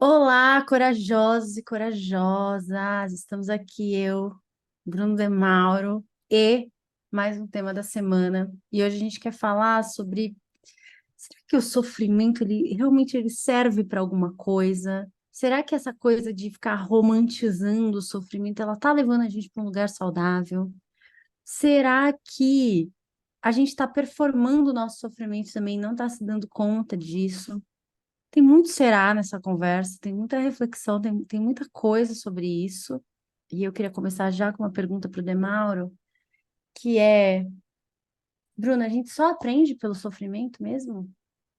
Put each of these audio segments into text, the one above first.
Olá, corajosos e corajosas! Estamos aqui, eu, Bruno de Mauro, e mais um tema da semana. E hoje a gente quer falar sobre, será que o sofrimento ele serve para alguma coisa? Será que essa coisa de ficar romantizando o sofrimento, ela tá levando a gente para um lugar saudável? Será que a gente está performando o nosso sofrimento também, e não está se dando conta disso? Tem muito será nessa conversa, tem muita reflexão, tem muita coisa sobre isso. E eu queria começar já com uma pergunta para o Demauro, que é, Bruna, a gente só aprende pelo sofrimento mesmo?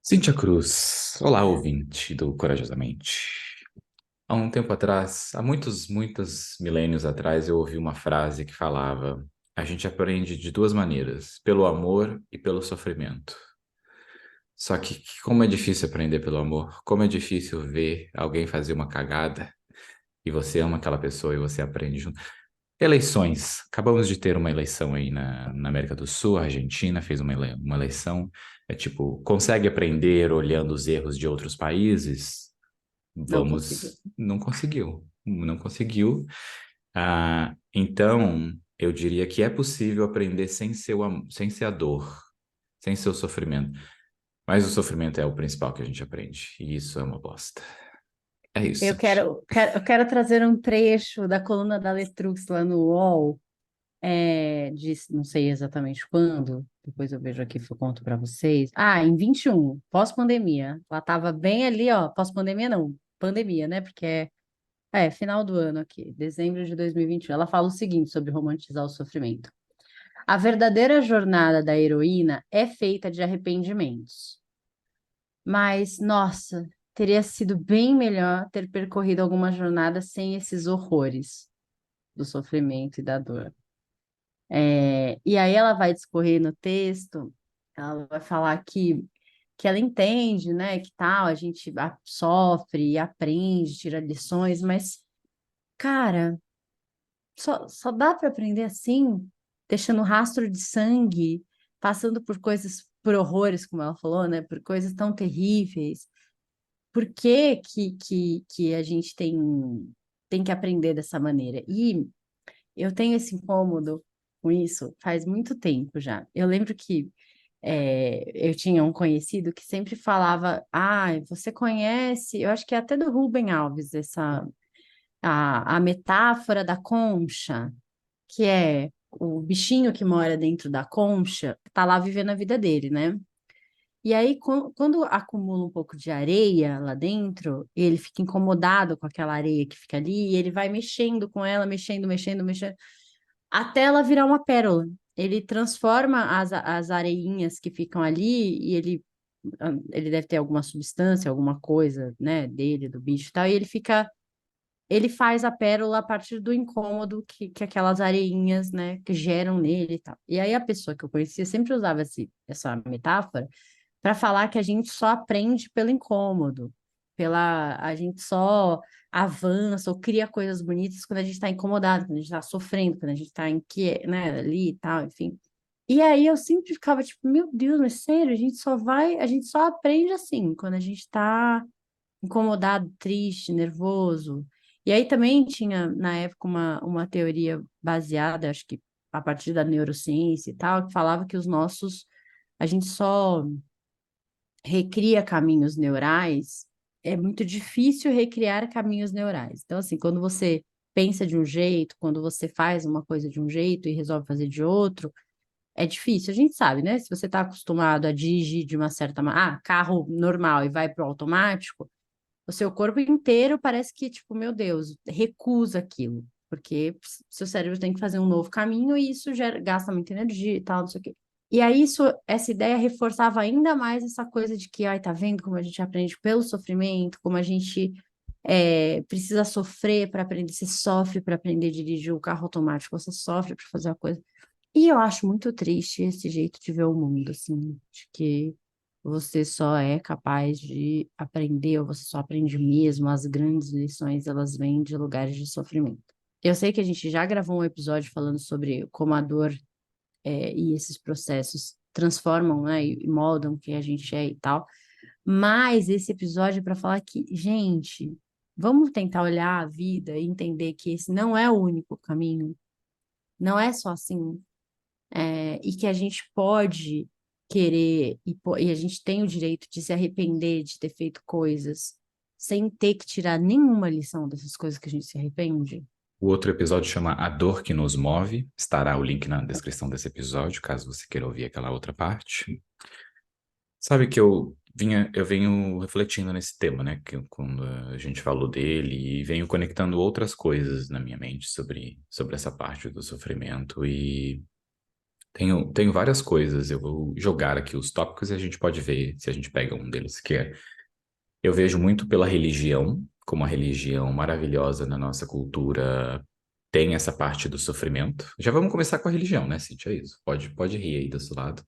Cíntia Cruz, olá ouvinte do Corajosamente. Há um tempo atrás, há muitos milênios atrás, eu ouvi uma frase que falava: a gente aprende de duas maneiras, pelo amor e pelo sofrimento. Só que como é difícil aprender pelo amor, como é difícil ver alguém fazer uma cagada e você ama aquela pessoa e você aprende junto. Eleições. Acabamos de ter uma eleição aí na América do Sul, a Argentina fez uma eleição. É tipo, consegue aprender olhando os erros de outros países? Não consigo. Vamos. Não conseguiu. Não conseguiu. Então, eu diria que é possível aprender sem ser a dor, sem ser o sofrimento. Mas o sofrimento é o principal que a gente aprende. E isso é uma bosta. É Eu isso. quero trazer um trecho da coluna da Letrux lá no UOL, não sei exatamente quando, depois eu vejo aqui e eu conto para vocês. Ah, em 21, pós-pandemia. Ela estava bem ali, ó, pós-pandemia não, pandemia, né? Porque final do ano aqui, dezembro de 2021. Ela fala o seguinte sobre romantizar o sofrimento. A verdadeira jornada da heroína é feita de arrependimentos. Mas, nossa, teria sido bem melhor ter percorrido alguma jornada sem esses horrores do sofrimento e da dor. E aí ela vai discorrer no texto, ela vai falar que ela entende, né, que tal, a gente sofre e aprende, tira lições, mas, cara, só dá para aprender assim, deixando rastro de sangue, passando por coisas, por horrores, como ela falou, né? Por coisas tão terríveis. Por que a gente tem que aprender dessa maneira? E eu tenho esse incômodo com isso faz muito tempo já. Eu lembro que eu tinha um conhecido que sempre falava: Ah, você conhece? Eu acho que é até do Rubem Alves, a metáfora da concha, que é o bichinho que mora dentro da concha, tá lá vivendo a vida dele, né? E aí, quando acumula um pouco de areia lá dentro, ele fica incomodado com aquela areia que fica ali, e ele vai mexendo com ela, mexendo, mexendo, mexendo, até ela virar uma pérola. Ele transforma as areinhas que ficam ali, e ele deve ter alguma substância, alguma coisa, né, dele, do bicho e tal, e ele faz a pérola a partir do incômodo que aquelas areinhas, né, que geram nele e tal. E aí a pessoa que eu conhecia sempre usava essa metáfora para falar que a gente só aprende pelo incômodo, a gente só avança ou cria coisas bonitas quando a gente está incomodado, quando a gente está sofrendo, quando a gente está né, ali e tal, enfim. E aí eu sempre ficava tipo, meu Deus, mas sério, a gente só aprende assim, quando a gente está incomodado, triste, nervoso. E aí também tinha, na época, uma teoria baseada, acho que a partir da neurociência e tal, que falava que a gente só recria caminhos neurais, é muito difícil recriar caminhos neurais. Então, assim, quando você pensa de um jeito, quando você faz uma coisa de um jeito e resolve fazer de outro, é difícil. A gente sabe, né? Se você está acostumado a dirigir de uma certa maneira, carro normal e vai para o automático, o seu corpo inteiro parece que, tipo, meu Deus, recusa aquilo. Porque seu cérebro tem que fazer um novo caminho e isso gasta muita energia e tal, não sei o quê. E aí, essa ideia reforçava ainda mais essa coisa de que, ai, tá vendo como a gente aprende pelo sofrimento, como a gente precisa sofrer para aprender, você sofre para aprender a dirigir o carro automático, você sofre para fazer a coisa. E eu acho muito triste esse jeito de ver o mundo, assim, de que você só é capaz de aprender, ou você só aprende mesmo, as grandes lições, elas vêm de lugares de sofrimento. Eu sei que a gente já gravou um episódio falando sobre como a dor e esses processos transformam, né, e moldam quem a gente é e tal, mas esse episódio é para falar que, gente, Vamos tentar olhar a vida e entender que esse não é o único caminho, não é só assim, e que a gente pode querer e a gente tem o direito de se arrepender de ter feito coisas sem ter que tirar nenhuma lição dessas coisas que a gente se arrepende. O outro episódio chama A Dor que Nos Move. Estará o link na descrição desse episódio, caso você queira ouvir aquela outra parte. Sabe que eu venho refletindo nesse tema, né? Que quando a gente falou dele e venho conectando outras coisas na minha mente sobre essa parte do sofrimento e tenho várias coisas. Eu vou jogar aqui os tópicos e a gente pode ver se a gente pega um deles, que é eu vejo muito pela religião, como a religião maravilhosa na nossa cultura tem essa parte do sofrimento. Já vamos começar com a religião, né, Cintia? É isso. Pode rir aí desse lado.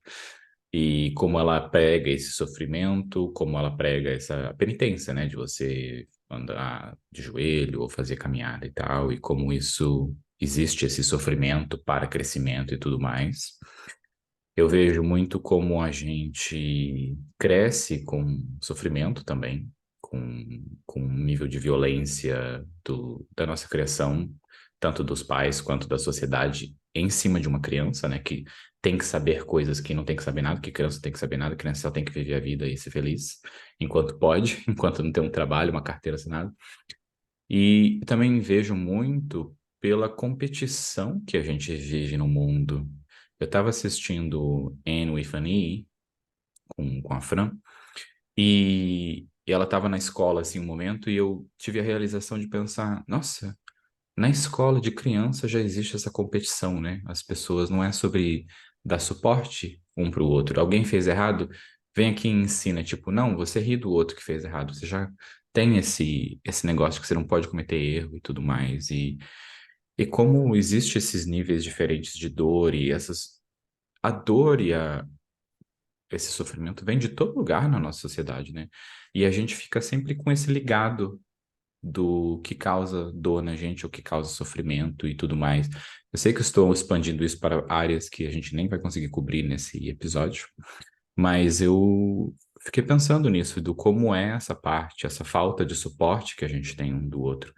E como ela prega esse sofrimento, como ela prega essa penitência, né, de você andar de joelho ou fazer caminhada e tal, e como isso existe esse sofrimento para crescimento e tudo mais. Eu vejo muito como a gente cresce com sofrimento também, com um nível de violência da nossa criação, tanto dos pais quanto da sociedade, em cima de uma criança, né, que tem que saber coisas que não tem que saber nada, que criança não tem que saber nada, criança só tem que viver a vida e ser feliz, enquanto pode, enquanto não tem um trabalho, uma carteira assinada. E também vejo muito pela competição que a gente vive no mundo. Eu estava assistindo Anne with an E com a Fran, e ela estava na escola assim um momento, e eu tive a realização de pensar, nossa, na escola de criança já existe essa competição, né? As pessoas não é sobre dar suporte um para o outro. Alguém fez errado, vem aqui e ensina, tipo, não, você ri do outro que fez errado. Você já tem esse negócio que você não pode cometer erro e tudo mais. E como existe esses níveis diferentes de dor e a dor esse sofrimento vem de todo lugar na nossa sociedade, né? E a gente fica sempre com esse ligado do que causa dor na gente, o que causa sofrimento e tudo mais. Eu sei que eu estou expandindo isso para áreas que a gente nem vai conseguir cobrir nesse episódio, mas eu fiquei pensando nisso, do como é essa parte, essa falta de suporte que a gente tem um do outro.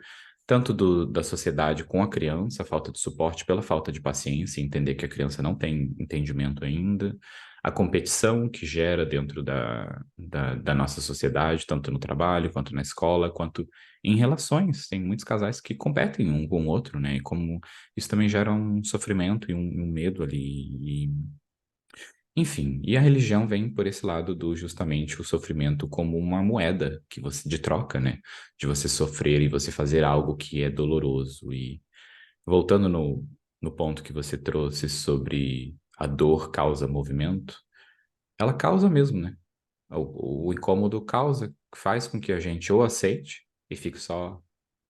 Tanto da sociedade com a criança, a falta de suporte pela falta de paciência, entender que a criança não tem entendimento ainda, a competição que gera dentro da nossa sociedade, tanto no trabalho, quanto na escola, quanto em relações. Tem muitos casais que competem um com o outro, né? E como isso também gera um sofrimento e um medo ali. Enfim, e a religião vem por esse lado do justamente o sofrimento como uma moeda que você de troca, né? De você sofrer e você fazer algo que é doloroso. E voltando no ponto que você trouxe sobre a dor causa movimento, ela causa mesmo, né? O incômodo causa, faz com que a gente ou aceite e fique só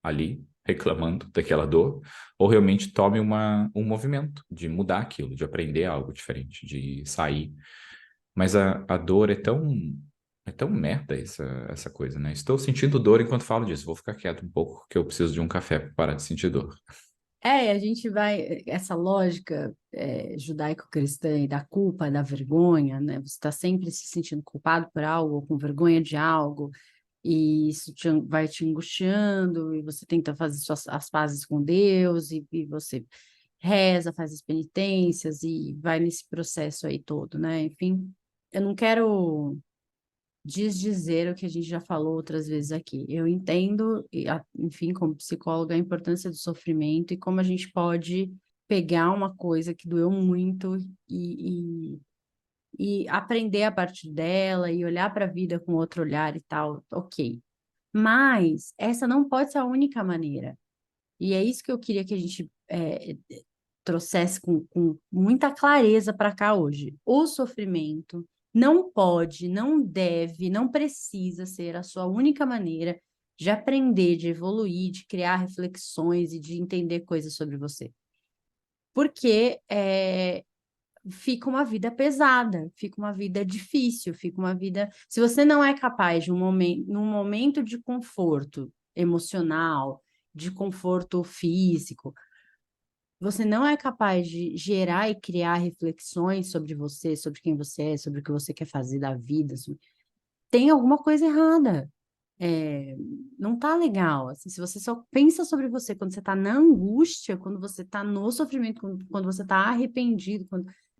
ali reclamando daquela dor, ou realmente tome um movimento de mudar aquilo, de aprender algo diferente, de sair. Mas a dor é tão merda essa coisa, né? Estou sentindo dor enquanto falo disso. Vou ficar quieto um pouco, porque eu preciso de um café para parar de sentir dor. A gente vai, essa lógica judaico-cristã e da culpa, da vergonha, né? Você está sempre se sentindo culpado por algo, ou com vergonha de algo, e isso vai te angustiando, e você tenta fazer as pazes com Deus, e você reza, faz as penitências, e vai nesse processo aí todo, né? Enfim, eu não quero desdizer o que a gente já falou outras vezes aqui. Eu entendo, enfim, como psicóloga, a importância do sofrimento e como a gente pode pegar uma coisa que doeu muito e aprender a partir dela e olhar para a vida com outro olhar e tal, ok. Mas essa não pode ser a única maneira. E é isso que eu queria que a gente trouxesse com muita clareza para cá hoje. O sofrimento não pode, não deve, não precisa ser a sua única maneira de aprender, de evoluir, de criar reflexões e de entender coisas sobre você. Porque fica uma vida pesada, fica uma vida difícil, fica uma vida. Se você não é capaz de num momento de conforto emocional, de conforto físico, você não é capaz de gerar e criar reflexões sobre você, sobre quem você é, sobre o que você quer fazer da vida, tem alguma coisa errada. não tá legal, assim, se você só pensa sobre você quando você tá na angústia, quando você tá no sofrimento, quando você tá arrependido,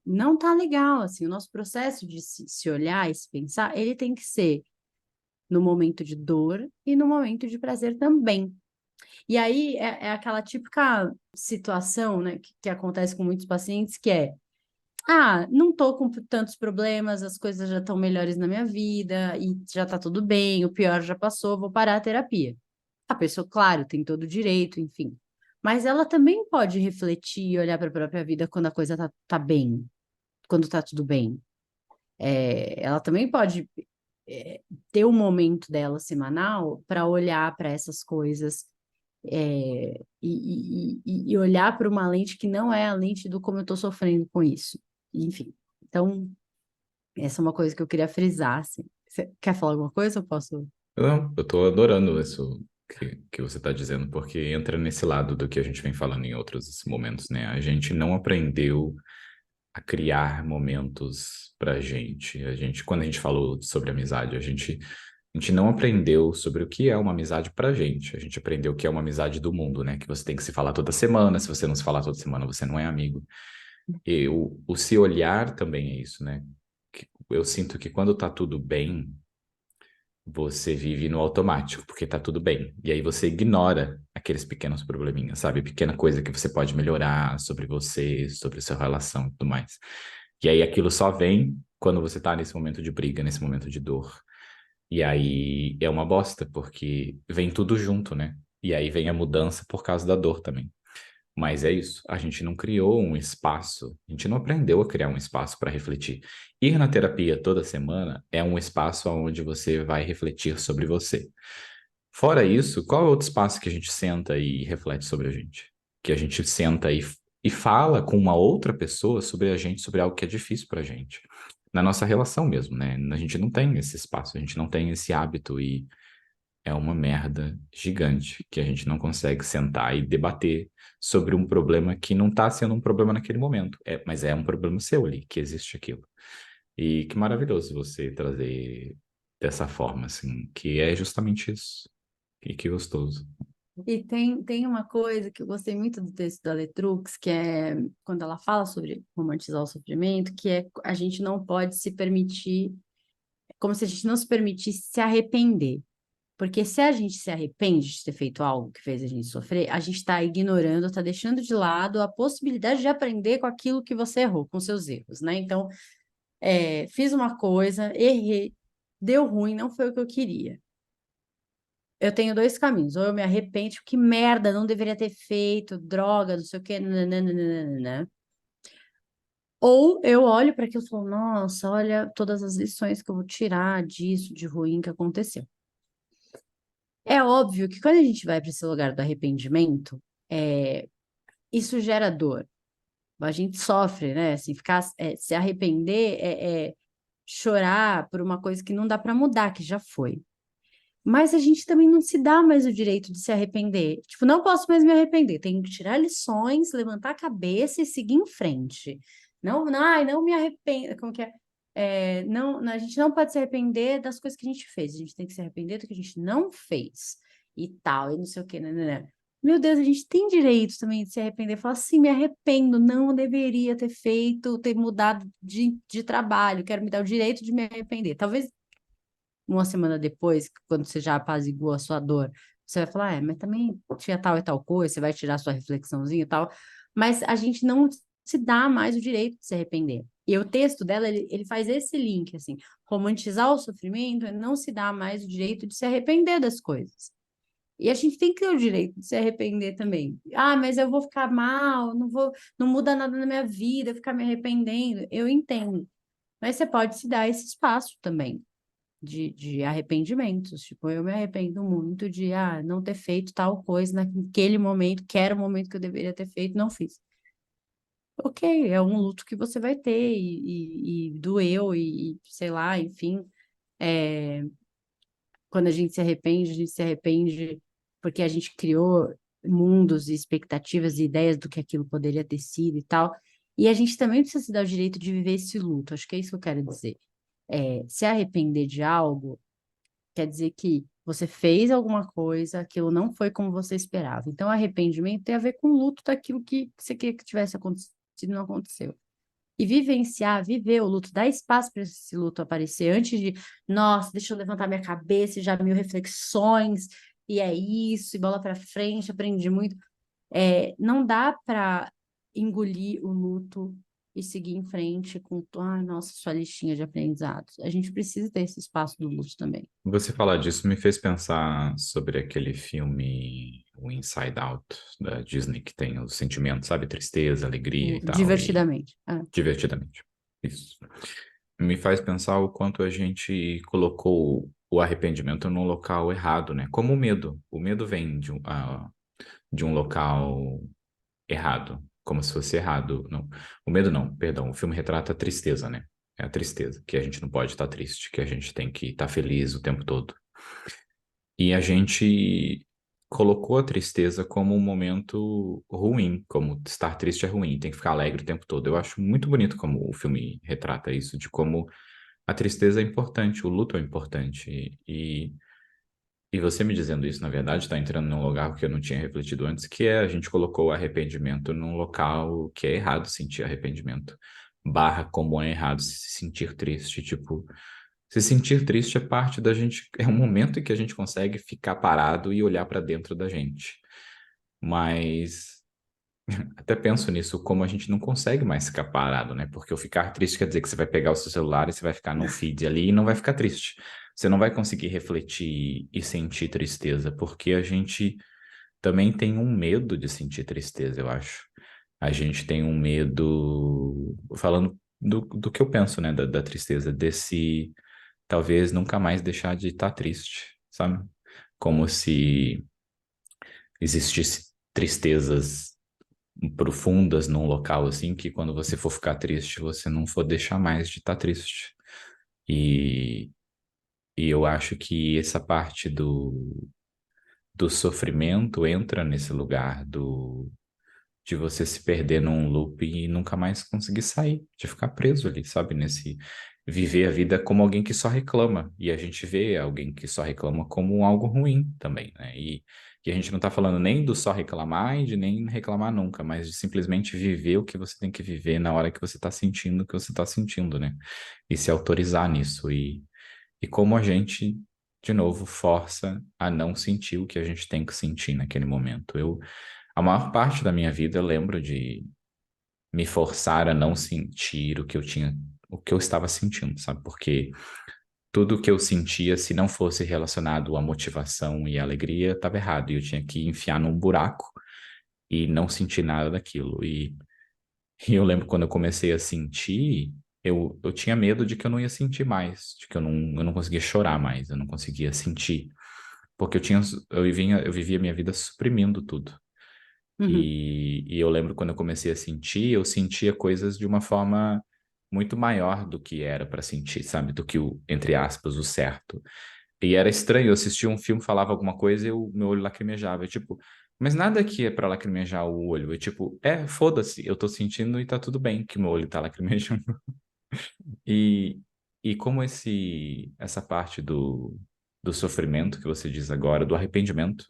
não tá legal, assim, o nosso processo de se olhar e se pensar, ele tem que ser no momento de dor e no momento de prazer também. E aí é aquela típica situação, né, que acontece com muitos pacientes, que é, não tô com tantos problemas, as coisas já estão melhores na minha vida e já tá tudo bem, o pior já passou, vou parar a terapia. A pessoa, claro, tem todo o direito, enfim. Mas ela também pode refletir e olhar para a própria vida quando a coisa tá bem, quando tá tudo bem. Ela também pode ter um momento dela semanal para olhar para essas coisas e olhar para uma lente que não é a lente do como eu estou sofrendo com isso. Enfim, então, essa é uma coisa que eu queria frisar, assim. Você quer falar alguma coisa? Eu posso. Não, eu tô adorando isso que você está dizendo, porque entra nesse lado do que a gente vem falando em outros momentos, né? A gente não aprendeu a criar momentos pra gente. Quando a gente falou sobre amizade, a gente não aprendeu sobre o que é uma amizade pra gente. A gente aprendeu o que é uma amizade do mundo, né? Que você tem que se falar toda semana. Se você não se falar toda semana, você não é amigo. E o se olhar também é isso, né? Eu sinto que quando tá tudo bem, você vive no automático, porque tá tudo bem. E aí você ignora aqueles pequenos probleminhas, sabe? Pequena coisa que você pode melhorar sobre você, sobre a sua relação e tudo mais. E aí aquilo só vem quando você tá nesse momento de briga, nesse momento de dor. E aí é uma bosta, porque vem tudo junto, né? E aí vem a mudança por causa da dor também. Mas é isso, a gente não criou um espaço, a gente não aprendeu a criar um espaço para refletir. Ir na terapia toda semana é um espaço onde você vai refletir sobre você. Fora isso, qual é outro espaço que a gente senta e reflete sobre a gente? Que a gente senta e fala com uma outra pessoa sobre a gente, sobre algo que é difícil para a gente. Na nossa relação mesmo, né? A gente não tem esse espaço, a gente não tem esse hábito e é uma merda gigante que a gente não consegue sentar e debater sobre um problema que não está sendo um problema naquele momento, mas é um problema seu ali, que existe aquilo. E que maravilhoso você trazer dessa forma, assim, que é justamente isso. E que gostoso. E tem uma coisa que eu gostei muito do texto da Letrux, que é quando ela fala sobre romantizar o sofrimento, que é a gente não pode se permitir, como se a gente não se permitisse se arrepender. Porque se a gente se arrepende de ter feito algo que fez a gente sofrer, a gente está ignorando, está deixando de lado a possibilidade de aprender com aquilo que você errou, com seus erros, né? Então, fiz uma coisa, errei, deu ruim, não foi o que eu queria. Eu tenho dois caminhos, ou eu me arrependo, tipo, que merda, não deveria ter feito, droga, não sei o quê, nananana. Ou eu olho para aquilo e falo, nossa, olha todas as lições que eu vou tirar disso, de ruim que aconteceu. É óbvio que quando a gente vai para esse lugar do arrependimento, isso gera dor. A gente sofre, né? Assim, se arrepender é chorar por uma coisa que não dá para mudar, que já foi. Mas a gente também não se dá mais o direito de se arrepender. Tipo, não posso mais me arrepender. Tenho que tirar lições, levantar a cabeça e seguir em frente. Não, não, ai, não me arrependo. Como que é? Não, a gente não pode se arrepender das coisas que a gente fez. A gente tem que se arrepender do que a gente não fez. E tal, e não sei o quê, né? Meu Deus, a gente tem direito também de se arrepender. Falar assim, me arrependo, não deveria ter feito, ter mudado de trabalho. Quero me dar o direito de me arrepender. Talvez uma semana depois, quando você já apaziguou a sua dor, você vai falar, mas também tinha tal e tal coisa, você vai tirar sua reflexãozinha e tal, mas a gente não se dá mais o direito de se arrepender. E o texto dela, ele faz esse link, assim, romantizar o sofrimento é não se dá mais o direito de se arrepender das coisas. E a gente tem que ter o direito de se arrepender também. Mas eu vou ficar mal, não muda nada na minha vida, ficar me arrependendo. Eu entendo. Mas você pode se dar esse espaço também de arrependimentos. Tipo, eu me arrependo muito de não ter feito tal coisa naquele momento, que era o momento que eu deveria ter feito, não fiz. Ok, é um luto que você vai ter, e doeu, e sei lá, enfim. É, quando a gente se arrepende porque a gente criou mundos e expectativas e ideias do que aquilo poderia ter sido e tal. E a gente também precisa se dar o direito de viver esse luto. Acho que é isso que eu quero dizer. Se arrepender de algo quer dizer que Você fez alguma coisa, aquilo não foi como você esperava. Então, arrependimento tem a ver com o luto daquilo que você queria que tivesse acontecido e não aconteceu. E vivenciar, viver o luto, dar espaço para esse luto aparecer antes de, nossa, deixa eu levantar minha cabeça, e já mil reflexões, e é isso, e bola para frente, aprendi muito. Não dá para engolir o luto e seguir em frente com, ai, nossa, sua listinha de aprendizados. A gente precisa ter esse espaço do luto também. Você falar disso me fez pensar sobre aquele filme, o Inside Out, da Disney, que tem os sentimentos, sabe? Tristeza, alegria e tal, e Divertidamente. Ah. divertidamente. Isso. Me faz pensar o quanto a gente colocou o arrependimento num local errado, né? Como o medo. O medo vem de um local errado, como se fosse errado. Não, o medo não, perdão. O filme retrata a tristeza, né? É a tristeza, que a gente não pode estar triste, que a gente tem que estar feliz o tempo todo. E a gente colocou a tristeza como um momento ruim, como estar triste é ruim, tem que ficar alegre o tempo todo. Eu acho muito bonito como o filme retrata isso, de como a tristeza é importante, o luto é importante. E você me dizendo isso, na verdade, está entrando num lugar que eu não tinha refletido antes, que é a gente colocou o arrependimento num local que é errado sentir arrependimento. Barra como é errado se sentir triste. Tipo, se sentir triste é parte da gente, é um momento em que a gente consegue ficar parado e olhar para dentro da gente. Mas até penso nisso, como a gente não consegue mais ficar parado, né? Porque o ficar triste quer dizer que você vai pegar o seu celular e você vai ficar no feed ali e não vai ficar triste. Você não vai conseguir refletir e sentir tristeza, porque a gente também tem um medo de sentir tristeza, eu acho. A gente tem um medo, falando do que eu penso, né, da tristeza, desse talvez nunca mais deixar de estar triste, sabe? Como se existisse tristezas profundas num local assim que quando você for ficar triste, você não for deixar mais de estar triste. E, e eu acho que essa parte do sofrimento entra nesse lugar de você se perder num loop e nunca mais conseguir sair, de ficar preso ali, sabe? Nesse viver a vida como alguém que só reclama. E a gente vê alguém que só reclama como algo ruim também, né? E a gente não tá falando nem do só reclamar e de nem reclamar nunca, mas de simplesmente viver o que você tem que viver na hora que você tá sentindo o que você tá sentindo, né? E se autorizar nisso. E como a gente, de novo, força a não sentir o que a gente tem que sentir naquele momento. A maior parte da minha vida eu lembro de me forçar a não sentir o que eu tinha, o que eu estava sentindo, sabe? Porque tudo o que eu sentia, se não fosse relacionado à motivação e à alegria, estava errado. E eu tinha que enfiar num buraco e não sentir nada daquilo. E eu lembro quando eu comecei a sentir, eu tinha medo de que eu não ia sentir mais, de que eu não conseguia chorar mais, eu não conseguia sentir. Porque eu vivia minha vida suprimindo tudo. Uhum. E eu lembro quando eu comecei a sentir, eu sentia coisas de uma forma muito maior do que era para sentir, sabe? Do que o, entre aspas, o certo. E era estranho, eu assistia um filme, falava alguma coisa e meu olho lacrimejava. Eu, tipo, mas nada aqui é para lacrimejar o olho. Eu, tipo, foda-se, eu tô sentindo e tá tudo bem que meu olho tá lacrimejando. E, e como essa parte do sofrimento que você diz agora, do arrependimento,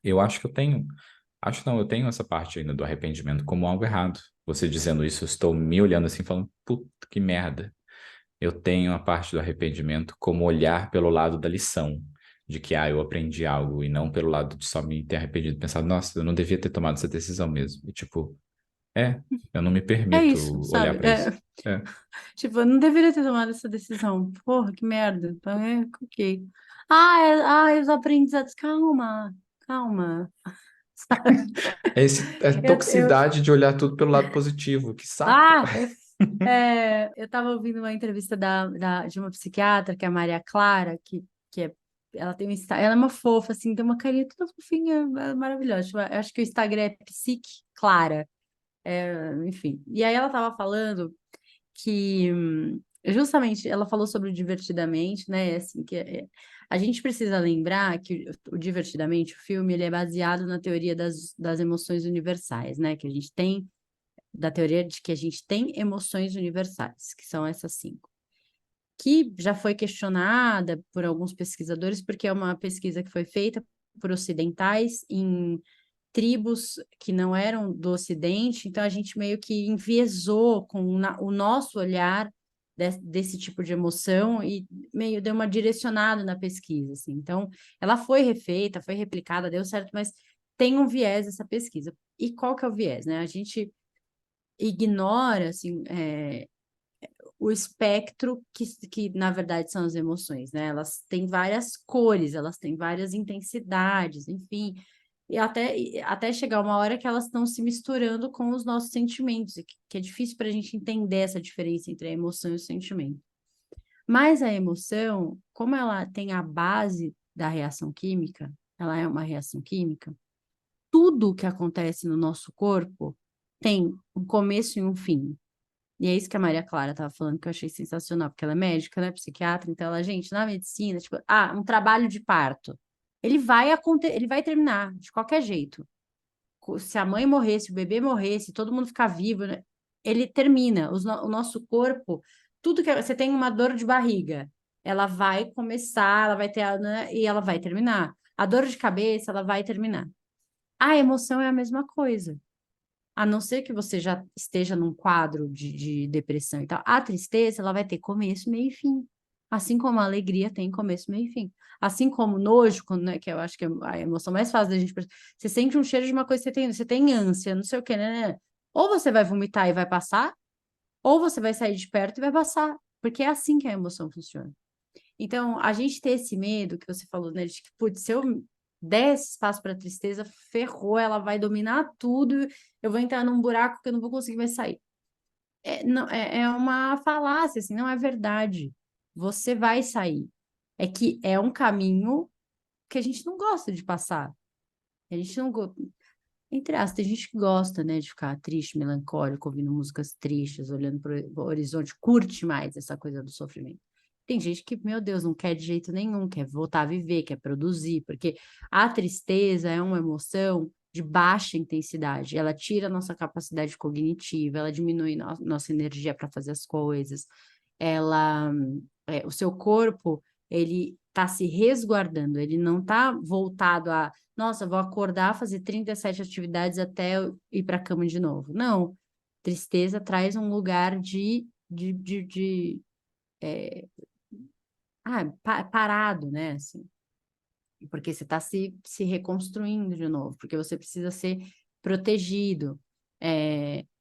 eu acho que eu tenho. Acho não, eu tenho essa parte ainda do arrependimento como algo errado. Você dizendo isso, eu estou me olhando assim, falando, puta que merda. Eu tenho a parte do arrependimento como olhar pelo lado da lição, de que, eu aprendi algo, e não pelo lado de só me ter arrependido, pensar, nossa, eu não devia ter tomado essa decisão mesmo. E tipo, eu não me É isso, permito olhar sabe? para isso. É. Tipo, eu não deveria ter tomado essa decisão. Porra, que merda. Então, ok. Os aprendizados. Calma, calma. Sabe? É Eu, toxicidade de olhar tudo pelo lado positivo, que saco. ah, eu estava ouvindo uma entrevista de uma psiquiatra, que é a Maria Clara, ela tem ela é uma fofa, assim, tem uma carinha toda fofinha, maravilhosa. Eu acho que o Instagram é Psique Clara, enfim. E aí ela estava falando que justamente ela falou sobre o divertidamente, né? Assim, a gente precisa lembrar que o divertidamente, o filme, ele é baseado na teoria das emoções universais, né? Que a gente tem, da teoria de que a gente tem emoções universais, que são essas cinco. que já foi questionada por alguns pesquisadores, porque é uma pesquisa que foi feita por ocidentais em tribos que não eram do Ocidente, então a gente meio que enviesou com o nosso olhar desse tipo de emoção e meio deu uma direcionada na pesquisa, assim. Então, ela foi refeita, foi replicada, deu certo, mas tem um viés essa pesquisa. E qual que é o viés, né? A gente ignora, assim, o espectro que, na verdade, são as emoções, né? Elas têm várias cores, elas têm várias intensidades, enfim, e até chegar uma hora que elas estão se misturando com os nossos sentimentos, e que é difícil para a gente entender essa diferença entre a emoção e o sentimento. Mas a emoção, como ela tem a base da reação química, ela é uma reação química, tudo que acontece no nosso corpo tem um começo e um fim. E é isso que a Maria Clara estava falando, que eu achei sensacional, porque ela é médica, né, psiquiatra, então ela, gente, na medicina, tipo, um trabalho de parto. Ele vai terminar de qualquer jeito. Se a mãe morrer, se o bebê morrer, se todo mundo ficar vivo, né, ele termina. O nosso corpo, tudo que você tem uma dor de barriga, ela vai começar, ela vai ter, né, e ela vai terminar. A dor de cabeça, ela vai terminar. A emoção é a mesma coisa. A não ser que você já esteja num quadro de depressão e tal. A tristeza, ela vai ter começo, meio e fim. Assim como a alegria tem começo, meio e fim. Assim como o nojo, quando, né, que eu acho que é a emoção mais fácil da gente... Você sente um cheiro de uma coisa que você tem ânsia, não sei o quê, né? Ou você vai vomitar e vai passar, ou você vai sair de perto e vai passar. Porque é assim que a emoção funciona. Então, a gente ter esse medo que você falou, né, de que, putz, se eu der esse espaço para tristeza, ferrou, ela vai dominar tudo, eu vou entrar num buraco que eu não vou conseguir mais sair. Não, é uma falácia, assim, não é verdade. Você vai sair. É que é um caminho que a gente não gosta de passar. A gente não, entre aspas, tem gente que gosta, né, de ficar triste, melancólico, ouvindo músicas tristes, olhando para o horizonte, curte mais essa coisa do sofrimento. Tem gente que, meu Deus, não quer de jeito nenhum, quer voltar a viver, quer produzir, porque a tristeza é uma emoção de baixa intensidade, ela tira a nossa capacidade cognitiva, ela diminui nossa energia para fazer as coisas, ela, o seu corpo, ele está se resguardando, ele não está voltado a nossa, vou acordar, fazer 37 atividades até eu ir para a cama de novo. Não. Tristeza traz um lugar é, parado, né? Assim, porque você está se reconstruindo de novo, porque você precisa ser protegido.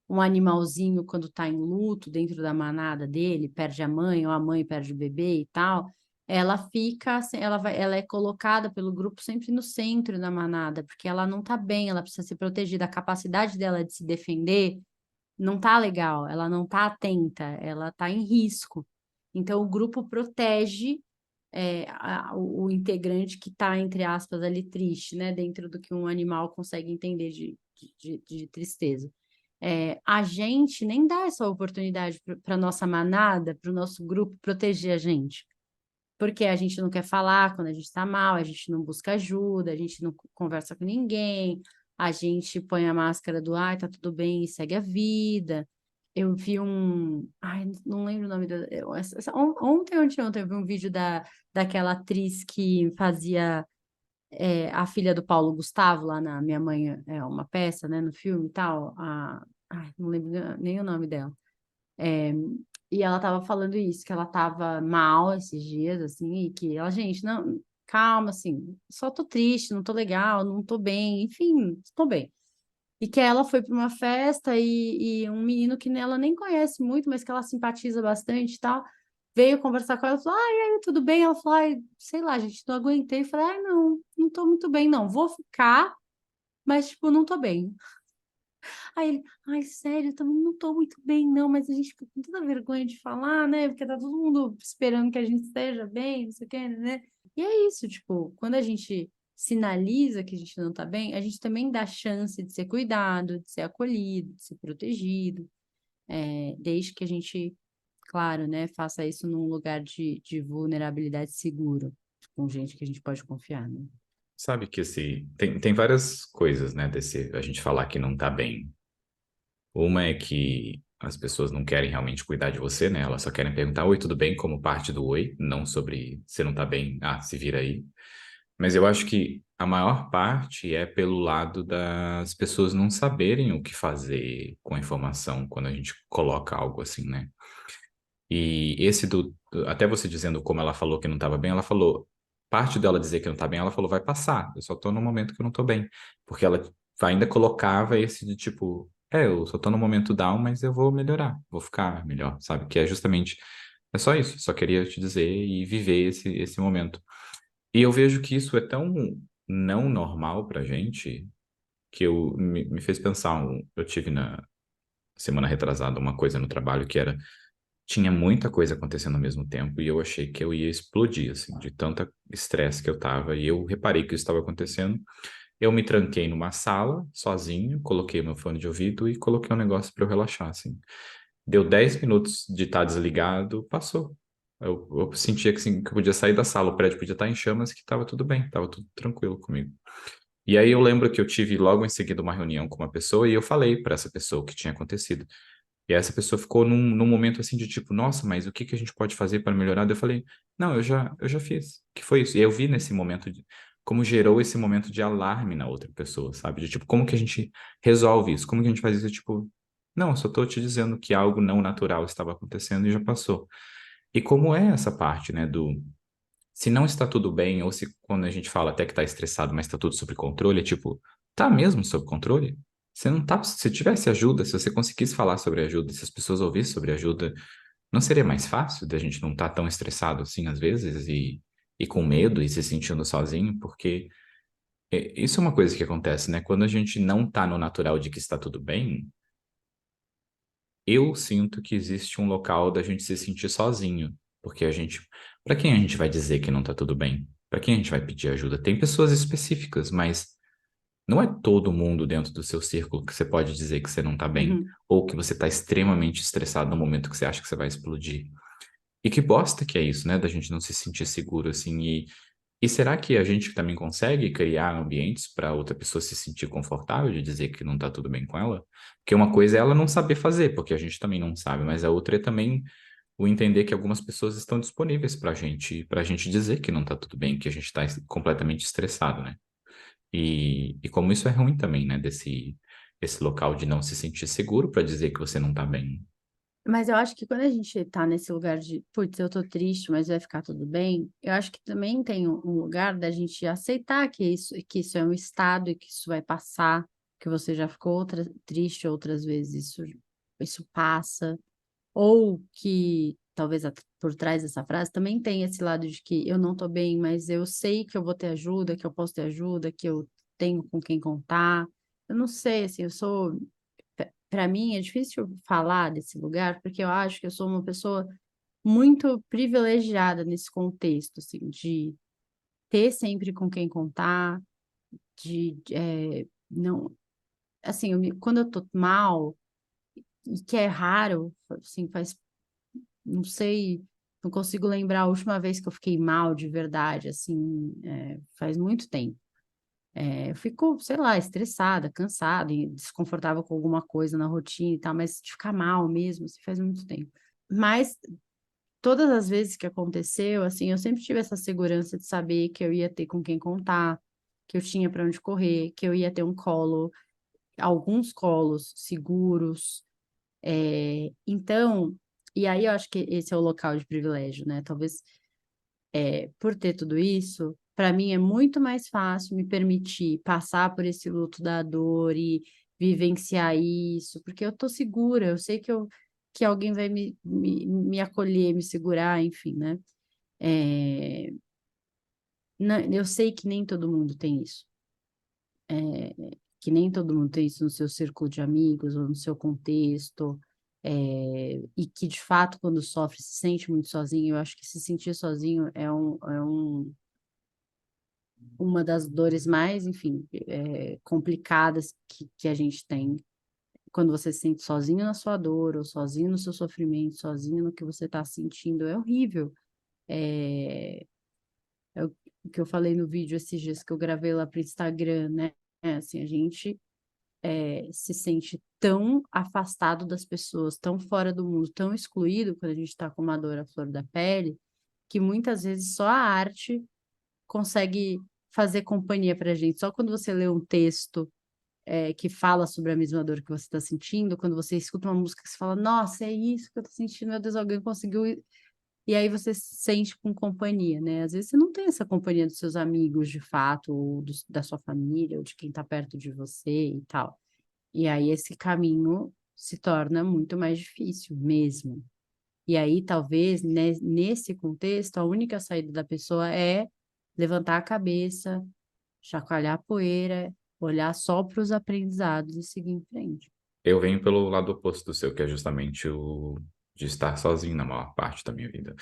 Um animalzinho, quando está em luto dentro da manada dele, perde a mãe, ou a mãe perde o bebê e tal, ela fica, ela é colocada pelo grupo sempre no centro da manada, porque ela não está bem, ela precisa ser protegida. A capacidade dela de se defender não tá legal, ela não tá atenta, ela tá em risco. Então, o grupo protege o integrante que está, entre aspas, ali triste, né? Dentro do que um animal consegue entender de tristeza. A gente nem dá essa oportunidade para nossa manada, para o nosso grupo proteger a gente. Porque a gente não quer falar quando a gente está mal, a gente não busca ajuda, a gente não conversa com ninguém, a gente põe a máscara do ai, tá tudo bem e segue a vida. Eu vi ai, não lembro o nome ontem ou anteontem eu vi um vídeo daquela atriz que fazia a filha do Paulo Gustavo lá na Minha Mãe é uma peça, né, no filme e tal. Ai, não lembro nem o nome dela. É, e ela tava falando isso, que ela tava mal esses dias, assim, e que ela, gente, não, calma, assim, só tô triste, não tô legal, não tô bem, enfim, tô bem. E que ela foi para uma festa e um menino que ela nem conhece muito, mas que ela simpatiza bastante e tal, veio conversar com ela e falou: ai, aí, tudo bem? Ela falou: ai, sei lá, gente, não aguentei. Eu falei: ai, não, não tô muito bem, não, vou ficar, mas, tipo, não tô bem. Aí ele, ai, sério, eu também não tô muito bem, não, mas a gente fica com tanta vergonha de falar, né? Porque tá todo mundo esperando que a gente esteja bem, não sei o quê, né? E é isso, tipo, quando a gente sinaliza que a gente não tá bem, a gente também dá chance de ser cuidado, de ser acolhido, de ser protegido, desde que a gente, claro, né, faça isso num lugar de vulnerabilidade seguro, com gente que a gente pode confiar, né? Sabe que tem várias coisas, né, desse a gente falar que não tá bem. Uma é que as pessoas não querem realmente cuidar de você, né? Elas só querem perguntar, oi, tudo bem? Como parte do oi, não sobre você não tá bem, se vira aí. Mas eu acho que a maior parte é pelo lado das pessoas não saberem o que fazer com a informação quando a gente coloca algo assim, né? E esse até você dizendo como ela falou que não estava bem, ela falou, parte dela dizer que não tá bem, ela falou, vai passar, eu só tô no momento que eu não tô bem. Porque ela ainda colocava esse de tipo, eu só tô no momento down, mas eu vou melhorar, vou ficar melhor, sabe? Que é justamente, é só isso, só queria te dizer e viver esse momento. E eu vejo que isso é tão não normal pra gente, que me fez pensar, eu tive na semana retrasada uma coisa no trabalho que era tinha muita coisa acontecendo ao mesmo tempo e eu achei que eu ia explodir, assim, de tanta estresse que eu tava. E eu reparei que isso estava acontecendo. Eu me tranquei numa sala, sozinho, coloquei meu fone de ouvido e coloquei um negócio para eu relaxar, assim. Deu 10 minutos de estar desligado, passou. Eu sentia que, assim, que eu podia sair da sala, o prédio podia estar em chamas, que estava tudo bem, estava tudo tranquilo comigo. E aí eu lembro que eu tive logo em seguida uma reunião com uma pessoa e eu falei para essa pessoa o que tinha acontecido. E essa pessoa ficou num momento assim de tipo, nossa, mas o que que a gente pode fazer para melhorar? Daí eu falei, não, eu já fiz. Que foi isso? E eu vi nesse momento como gerou esse momento de alarme na outra pessoa, sabe? De tipo, como que a gente resolve isso? Como que a gente faz isso? Tipo, não, eu só tô te dizendo que algo não natural estava acontecendo e já passou. E como é essa parte, né, se não está tudo bem, ou se quando a gente fala até que está estressado, mas está tudo sob controle, é tipo, tá mesmo sob controle? Você não tá, se tivesse ajuda, se você conseguisse falar sobre ajuda, se as pessoas ouvissem sobre ajuda, não seria mais fácil da gente não estar tão estressado assim às vezes e com medo e se sentindo sozinho? Porque isso é uma coisa que acontece, né? Quando a gente não está no natural de que está tudo bem, eu sinto que existe um local da gente se sentir sozinho, porque para quem a gente vai dizer que não tá tudo bem? Para quem a gente vai pedir ajuda? Tem pessoas específicas, mas não é todo mundo dentro do seu círculo que você pode dizer que você não tá bem, Uhum. ou que você tá extremamente estressado no momento que você acha que você vai explodir. E que bosta que é isso, né? Da gente não se sentir seguro assim. E será que a gente também consegue criar ambientes para outra pessoa se sentir confortável de dizer que não está tudo bem com ela? Porque uma coisa é ela não saber fazer, porque a gente também não sabe, mas a outra é também o entender que algumas pessoas estão disponíveis para a gente dizer que não está tudo bem, que a gente está completamente estressado, né? E como isso é ruim também, né? Esse local de não se sentir seguro para dizer que você não está bem. Mas eu acho que quando a gente tá nesse lugar de, putz, eu tô triste, mas vai ficar tudo bem, eu acho que também tem um lugar da gente aceitar que isso é um estado e que isso vai passar, que você já ficou triste outras vezes, isso passa, ou que talvez por trás dessa frase também tem esse lado de que eu não tô bem, mas eu sei que eu vou ter ajuda, que eu posso ter ajuda, que eu tenho com quem contar. Eu não sei, assim, eu sou para mim é difícil falar desse lugar, porque eu acho que eu sou uma pessoa muito privilegiada nesse contexto, assim, de ter sempre com quem contar, não, assim, quando eu tô mal, e que é raro, assim, não sei, não consigo lembrar a última vez que eu fiquei mal de verdade, assim, faz muito tempo. Eu fico, sei lá, estressada, cansada, e desconfortável com alguma coisa na rotina e tal, mas de ficar mal mesmo, assim, faz muito tempo. Mas todas as vezes que aconteceu, assim, eu sempre tive essa segurança de saber que eu ia ter com quem contar, que eu tinha para onde correr, que eu ia ter um colo, alguns colos seguros. Então, e aí eu acho que esse é o local de privilégio, né? Talvez por ter tudo isso, para mim é muito mais fácil me permitir passar por esse luto da dor e vivenciar isso, porque eu tô segura, eu sei que alguém vai me acolher, me segurar, enfim, né? É, eu sei que nem todo mundo tem isso, que nem todo mundo tem isso no seu círculo de amigos ou no seu contexto, e que de fato, quando sofre, se sente muito sozinho. Eu acho que se sentir sozinho uma das dores mais, enfim, complicadas que a gente tem quando você se sente sozinho na sua dor, ou sozinho no seu sofrimento, sozinho no que você está sentindo, é horrível. É, o que eu falei no vídeo esses dias que eu gravei lá para o Instagram, né? Assim, a gente se sente tão afastado das pessoas, tão fora do mundo, tão excluído quando a gente está com uma dor à flor da pele, que muitas vezes só a arte consegue fazer companhia para a gente. Só quando você lê um texto que fala sobre a mesma dor que você está sentindo, quando você escuta uma música que você fala, nossa, é isso que eu estou sentindo, meu Deus, alguém conseguiu. E aí você se sente com companhia, né? Às vezes você não tem essa companhia dos seus amigos, de fato, ou da sua família, ou de quem está perto de você e tal. E aí esse caminho se torna muito mais difícil mesmo. E aí, talvez, nesse contexto, a única saída da pessoa é levantar a cabeça, chacoalhar a poeira, olhar só para os aprendizados e seguir em frente. Eu venho pelo lado oposto do seu, que é justamente o de estar sozinho na maior parte da minha vida.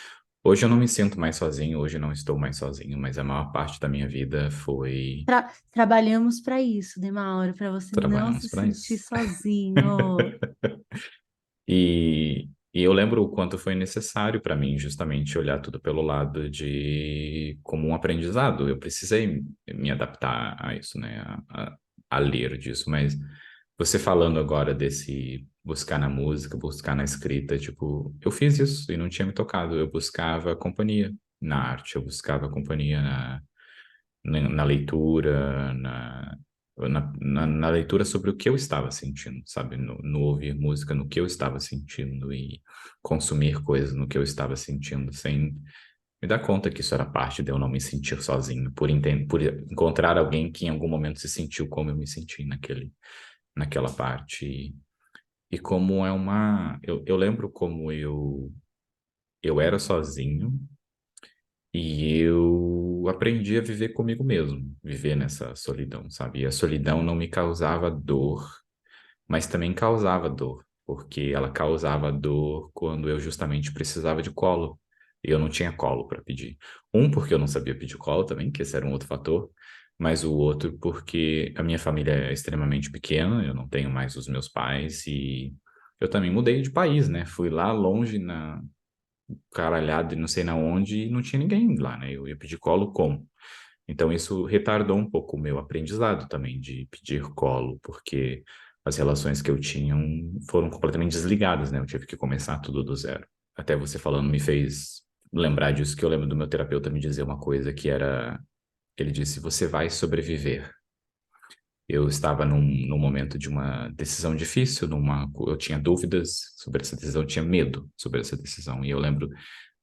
Hoje eu não me sinto mais sozinho, hoje eu não estou mais sozinho, mas a maior parte da minha vida foi Trabalhamos para isso, né, Mauro? Para você não trabalhando se para sentir isso. sozinho. E eu lembro o quanto foi necessário para mim justamente olhar tudo pelo lado de como um aprendizado. Eu precisei me adaptar a isso, né? A ler disso, mas você falando agora desse buscar na música, buscar na escrita, tipo, eu fiz isso e não tinha me tocado. Eu buscava companhia na arte, eu buscava companhia na leitura, na leitura sobre o que eu estava sentindo, sabe? No ouvir música, no que eu estava sentindo e consumir coisas no que eu estava sentindo, sem me dar conta que isso era parte de eu não me sentir sozinho, por encontrar alguém que em algum momento se sentiu como eu me senti naquela parte. E como é uma. Eu lembro como eu era sozinho. E eu aprendi a viver comigo mesmo, viver nessa solidão, sabe? E a solidão não me causava dor, mas também causava dor, porque ela causava dor quando eu justamente precisava de colo. E eu não tinha colo para pedir. Um, porque eu não sabia pedir colo também, que esse era um outro fator, mas o outro porque a minha família é extremamente pequena, eu não tenho mais os meus pais e eu também mudei de país, né? Fui lá longe caralhado e não sei na onde, e não tinha ninguém lá, né? Eu ia pedir colo como? Então isso retardou um pouco o meu aprendizado também de pedir colo, porque as relações que eu tinha foram completamente desligadas, né? Eu tive que começar tudo do zero. Até você falando me fez lembrar disso, que eu lembro do meu terapeuta me dizer uma coisa que era, ele disse, você vai sobreviver. Eu estava num momento de uma decisão difícil, eu tinha dúvidas sobre essa decisão, eu tinha medo sobre essa decisão. E eu lembro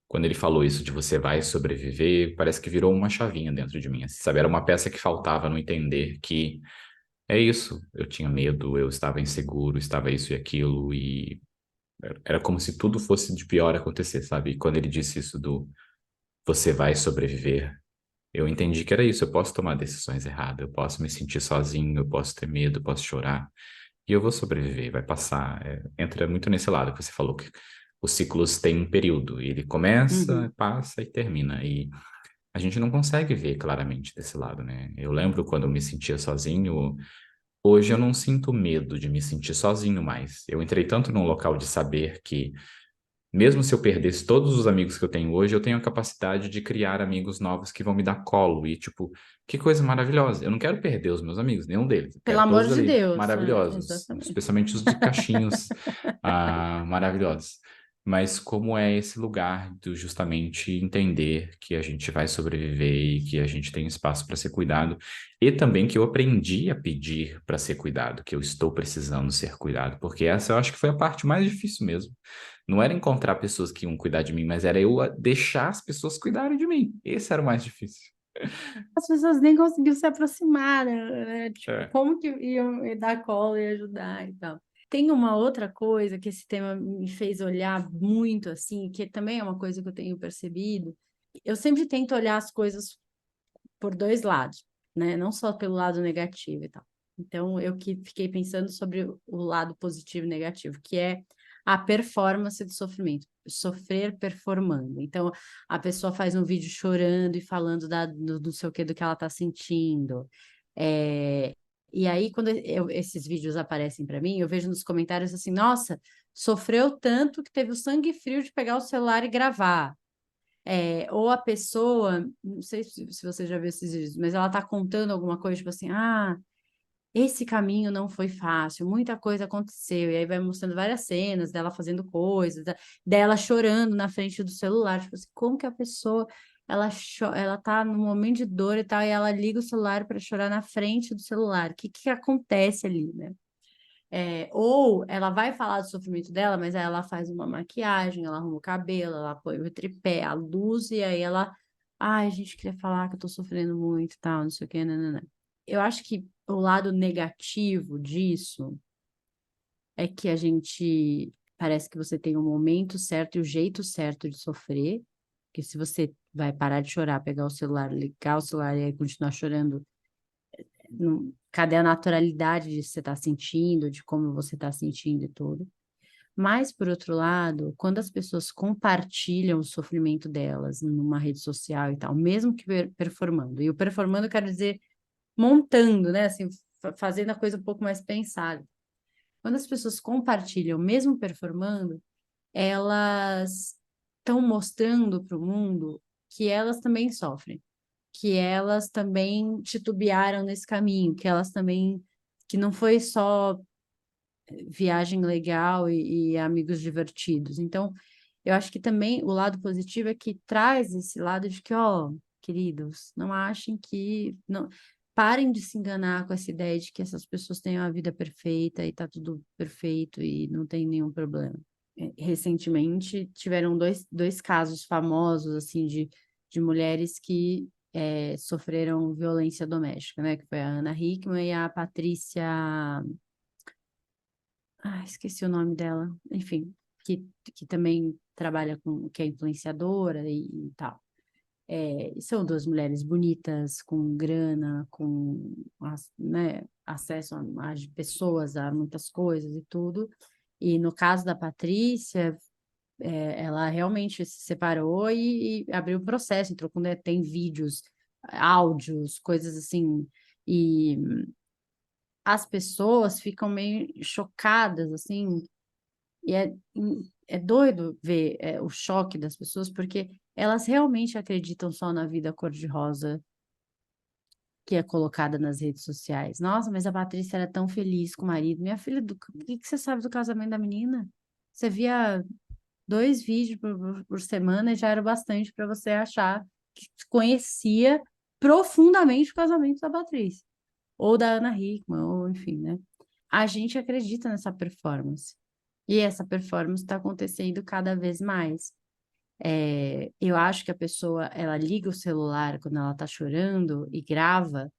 quando ele falou isso de você vai sobreviver, parece que virou uma chavinha dentro de mim, assim, sabe? Era uma peça que faltava no entender que é isso. Eu tinha medo, eu estava inseguro, estava isso e aquilo, e era como se tudo fosse de pior acontecer, sabe? E quando ele disse isso do você vai sobreviver, eu entendi que era isso. Eu posso tomar decisões erradas, eu posso me sentir sozinho, eu posso ter medo, eu posso chorar, e eu vou sobreviver, vai passar. Entra muito nesse lado que você falou, que os ciclos têm um período, e ele começa, Uhum. passa e termina. E a gente não consegue ver claramente desse lado, né? Eu lembro quando eu me sentia sozinho, hoje eu não sinto medo de me sentir sozinho mais. Eu entrei tanto num local de saber que mesmo se eu perdesse todos os amigos que eu tenho hoje, eu tenho a capacidade de criar amigos novos que vão me dar colo. E, tipo, que coisa maravilhosa. Eu não quero perder os meus amigos, nenhum deles. Eu Pelo quero amor todos de ali, Deus, maravilhosos. exatamente. Especialmente os de cachinhos, maravilhosos. Mas como é esse lugar do justamente entender que a gente vai sobreviver e que a gente tem espaço para ser cuidado. E também que eu aprendi a pedir para ser cuidado, que eu estou precisando ser cuidado. Porque essa eu acho que foi a parte mais difícil mesmo. Não era encontrar pessoas que iam cuidar de mim, mas era eu deixar as pessoas cuidarem de mim. Esse era o mais difícil. As pessoas nem conseguiam se aproximar, né? Tipo, É. como que iam me dar cola e ajudar e tal. Tem uma outra coisa que esse tema me fez olhar muito, assim, que também é uma coisa que eu tenho percebido. Eu sempre tento olhar as coisas por dois lados, né? Não só pelo lado negativo e tal. Então, eu que fiquei pensando sobre o lado positivo e negativo, que é a performance do sofrimento, sofrer performando. Então, a pessoa faz um vídeo chorando e falando do não sei o que, do que ela está sentindo. E aí, quando esses vídeos aparecem para mim, eu vejo nos comentários assim: nossa, sofreu tanto que teve o sangue frio de pegar o celular e gravar. Ou a pessoa, não sei se você já viu esses vídeos, mas ela tá contando alguma coisa, tipo assim, esse caminho não foi fácil, muita coisa aconteceu, e aí vai mostrando várias cenas dela fazendo coisas, dela chorando na frente do celular, tipo assim, como que a pessoa, ela tá num momento de dor e tal, e ela liga o celular para chorar na frente do celular, o que que acontece ali, né? Ou ela vai falar do sofrimento dela, mas aí ela faz uma maquiagem, ela arruma o cabelo, ela põe o tripé, a luz, e aí ela, ai, a gente queria falar que eu tô sofrendo muito e tal, não sei o que, né? Eu acho que o lado negativo disso é que a gente parece que você tem o momento certo e o jeito certo de sofrer, que se você vai parar de chorar, pegar o celular, ligar o celular e aí continuar chorando, cadê a naturalidade de você estar sentindo, de como você está sentindo e tudo. Mas, por outro lado, quando as pessoas compartilham o sofrimento delas numa rede social e tal, mesmo que performando, e o performando quero dizer montando, né? Assim, fazendo a coisa um pouco mais pensada. Quando as pessoas compartilham, mesmo performando, elas estão mostrando para o mundo que elas também sofrem, que elas também titubearam nesse caminho, que elas também, que não foi só viagem legal e amigos divertidos. Então, eu acho que também o lado positivo é que traz esse lado de que, ó, queridos, não achem que não parem de se enganar com essa ideia de que essas pessoas têm uma vida perfeita e tá tudo perfeito e não tem nenhum problema. Recentemente tiveram dois casos famosos assim de mulheres que sofreram violência doméstica, né? Que foi a Ana Hickman e a Patrícia, esqueci o nome dela, enfim, que também trabalha com, que é influenciadora e tal. São duas mulheres bonitas, com grana, com né, acesso a pessoas, a muitas coisas e tudo. E no caso da Patrícia, ela realmente se separou e abriu o processo, entrou quando tem vídeos, áudios, coisas assim. E as pessoas ficam meio chocadas, assim, e é doido ver o choque das pessoas, porque elas realmente acreditam só na vida cor-de-rosa que é colocada nas redes sociais. Nossa, mas a Patrícia era tão feliz com o marido. Minha filha, o que que você sabe do casamento da menina? Você via 2 vídeos por semana e já era bastante para você achar que conhecia profundamente o casamento da Patrícia, ou da Ana Hickman, ou enfim, né? A gente acredita nessa performance. E essa performance está acontecendo cada vez mais. Eu acho que a pessoa, ela liga o celular quando ela está chorando e grava,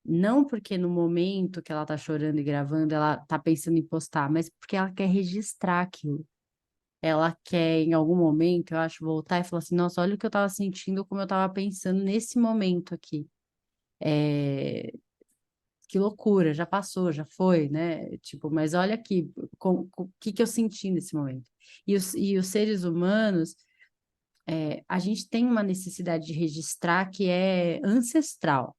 não porque no momento que ela está chorando e gravando, ela está pensando em postar, mas porque ela quer registrar aquilo. Ela quer, em algum momento, eu acho, voltar e falar assim, nossa, olha o que eu estava sentindo, como eu estava pensando nesse momento aqui. É, que loucura, já passou, já foi, né? Tipo, mas olha aqui, o que que eu senti nesse momento. E os seres humanos, a gente tem uma necessidade de registrar que é ancestral.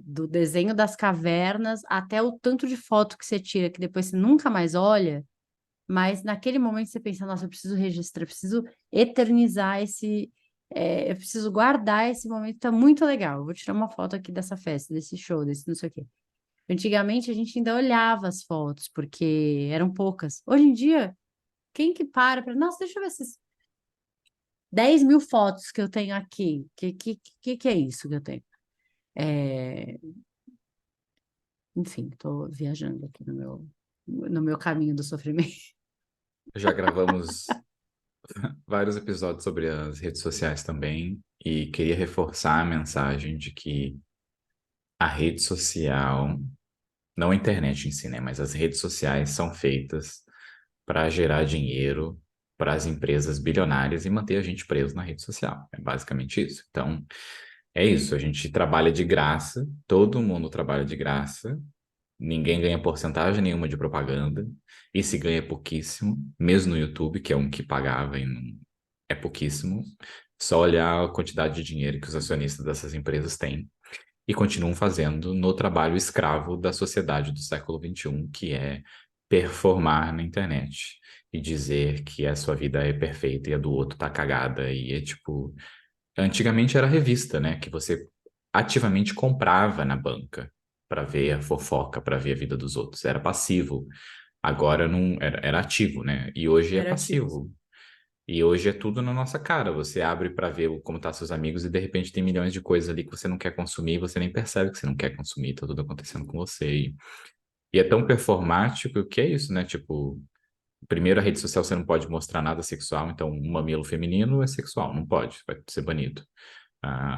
Do desenho das cavernas até o tanto de foto que você tira, que depois você nunca mais olha, mas naquele momento você pensa, nossa, eu preciso registrar, eu preciso eternizar eu preciso guardar esse momento, tá muito legal. Eu vou tirar uma foto aqui dessa festa, desse show, desse não sei o quê. Antigamente a gente ainda olhava as fotos, porque eram poucas. Hoje em dia, quem que para, nossa, deixa eu ver esses 10 mil fotos que eu tenho aqui. Que é isso que eu tenho? É, Enfim, estou viajando aqui no meu caminho do sofrimento. Já gravamos vários episódios sobre as redes sociais também, e queria reforçar a mensagem de que a rede social, não a internet em si, né, mas as redes sociais são feitas para gerar dinheiro para as empresas bilionárias e manter a gente preso na rede social. É basicamente isso. Então, é isso. A gente trabalha de graça, todo mundo trabalha de graça, ninguém ganha porcentagem nenhuma de propaganda, e se ganha é pouquíssimo, mesmo no YouTube, que é um que pagava e é pouquíssimo. Só olhar a quantidade de dinheiro que os acionistas dessas empresas têm e continuam fazendo no trabalho escravo da sociedade do século XXI, que é performar na internet e dizer que a sua vida é perfeita e a do outro tá cagada. E é tipo, antigamente era revista, né, que você ativamente comprava na banca. para ver a fofoca, para ver a vida dos outros. Era passivo. Agora não era ativo, né? E hoje é Era ativo. passivo. E hoje é tudo na nossa cara. Você abre para ver como tá seus amigos e de repente tem milhões de coisas ali que você não quer consumir, e você nem percebe que você não quer consumir, tá tudo acontecendo com você. E é tão performático que é isso, né? Tipo, primeiro a rede social você não pode mostrar nada sexual, então um mamilo feminino é sexual, não pode, vai ser banido.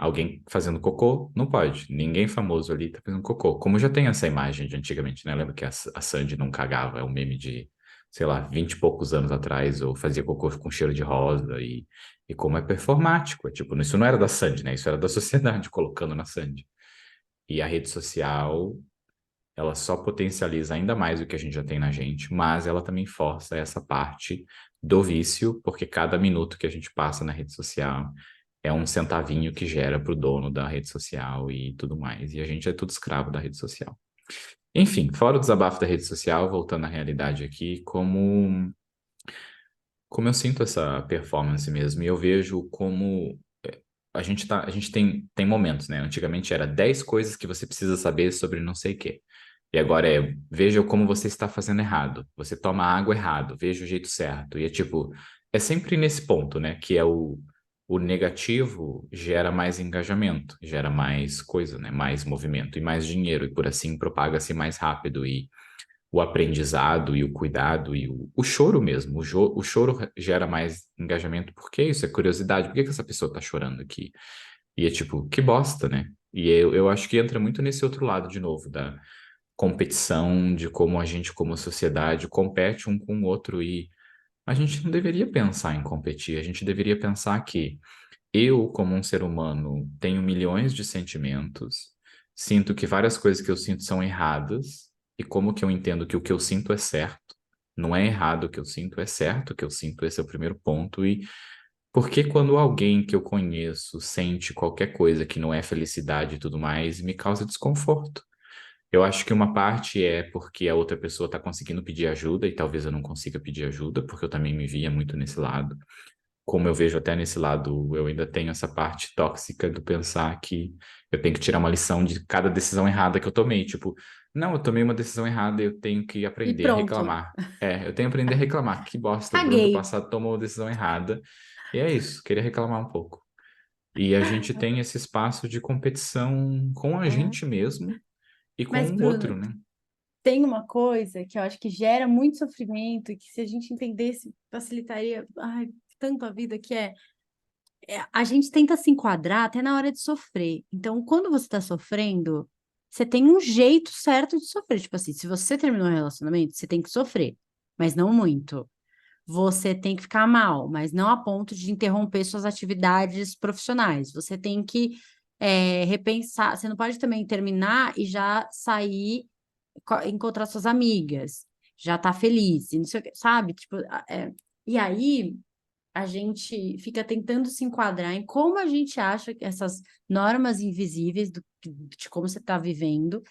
Alguém fazendo cocô, não pode. Ninguém famoso ali tá fazendo cocô. Como já tem essa imagem de antigamente, né? Lembra que a Sandy não cagava, é um meme de, sei lá, 20 e poucos anos atrás, ou fazia cocô com cheiro de rosa, e como é performático. É, tipo, isso não era da Sandy, né? Isso era da sociedade colocando na Sandy. E a rede social, ela só potencializa ainda mais o que a gente já tem na gente, mas ela também força essa parte do vício, porque cada minuto que a gente passa na rede social é um centavinho que gera para o dono da rede social e tudo mais. E a gente é tudo escravo da rede social. Enfim, fora o desabafo da rede social, voltando à realidade aqui, como eu sinto essa performance mesmo, e eu vejo como a gente tem momentos, né? Antigamente era 10 coisas que você precisa saber sobre não sei o quê. E agora é, veja como você está fazendo errado. Você toma água errado, veja o jeito certo. E é tipo, é sempre nesse ponto, né? Que é o negativo gera mais engajamento, gera mais coisa, né? Mais movimento e mais dinheiro. E por assim propaga-se mais rápido. E o aprendizado e o cuidado e o choro mesmo. O choro gera mais engajamento. Por que isso? É curiosidade. Por que que essa pessoa está chorando aqui? E é tipo, que bosta, né? E eu acho que entra muito nesse outro lado de novo, da competição, de como a gente, como sociedade, compete um com o outro. E a gente não deveria pensar em competir, a gente deveria pensar que eu, como um ser humano, tenho milhões de sentimentos, sinto que várias coisas que eu sinto são erradas, e como que eu entendo que o que eu sinto é certo, não é errado o que eu sinto, é certo o que eu sinto, esse é o primeiro ponto. E porque quando alguém que eu conheço sente qualquer coisa que não é felicidade e tudo mais, me causa desconforto. Eu acho que uma parte é porque a outra pessoa está conseguindo pedir ajuda e talvez eu não consiga pedir ajuda, porque eu também me via muito nesse lado. Como eu vejo até nesse lado, eu ainda tenho essa parte tóxica do pensar que eu tenho que tirar uma lição de cada decisão errada que eu tomei. Tipo, não, eu tomei uma decisão errada, eu tenho que E aprender a pronto. reclamar. É, eu tenho que aprender a reclamar. Que bosta, o Bruno do Caguei. passado tomou uma decisão errada. E é isso, queria reclamar um pouco. E a gente tem esse espaço de competição com a É. gente mesmo e Mas, com o outro, Bruno, né? tem uma coisa que eu acho que gera muito sofrimento e que se a gente entendesse, facilitaria, ai, tanto a vida, que a gente tenta se enquadrar até na hora de sofrer. Então, quando você está sofrendo, você tem um jeito certo de sofrer. Tipo assim, se você terminou um relacionamento, você tem que sofrer, mas não muito. Você tem que ficar mal, mas não a ponto de interromper suas atividades profissionais. Você tem que repensar. Você não pode também terminar e já sair, encontrar suas amigas, já tá feliz, e não sei o que, sabe? Tipo, e aí a gente fica tentando se enquadrar em como a gente acha que essas normas invisíveis de como você está vivendo,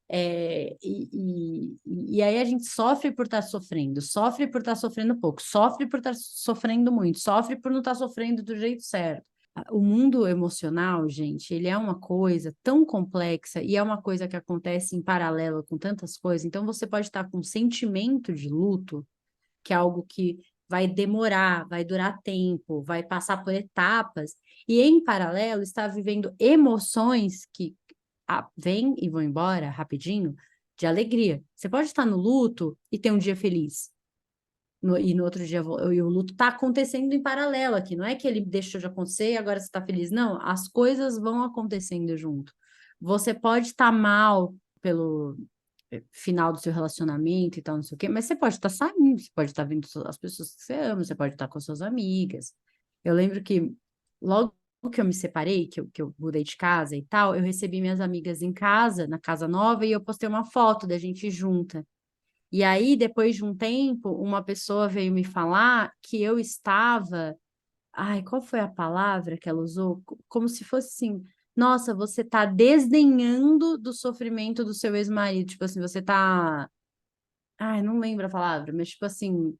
e aí a gente sofre por estar sofrendo, sofre por estar sofrendo pouco, sofre por estar sofrendo muito, sofre por não estar sofrendo do jeito certo. O mundo emocional, gente, ele é uma coisa tão complexa e é uma coisa que acontece em paralelo com tantas coisas. Então, você pode estar com um sentimento de luto, que é algo que vai demorar, vai durar tempo, vai passar por etapas, e em paralelo está vivendo emoções que vêm e vão embora rapidinho, de alegria. Você pode estar no luto e ter um dia feliz. E no outro dia, e o luto está acontecendo em paralelo aqui. Não é que ele deixou de acontecer e agora você está feliz. Não, as coisas vão acontecendo junto. Você pode estar mal pelo final do seu relacionamento e tal, não sei o quê, mas você pode estar saindo, você pode estar vendo as pessoas que você ama, você pode estar com suas amigas. Eu lembro que logo que eu me separei, que eu mudei de casa e tal, eu recebi minhas amigas em casa, na casa nova, e eu postei uma foto da gente junta. E aí, depois de um tempo, uma pessoa veio me falar que eu estava. Ai, qual foi a palavra que ela usou? Como se fosse assim: nossa, você tá desdenhando do sofrimento do seu ex-marido. Tipo assim, você tá. Ai, não lembro a palavra, mas tipo assim,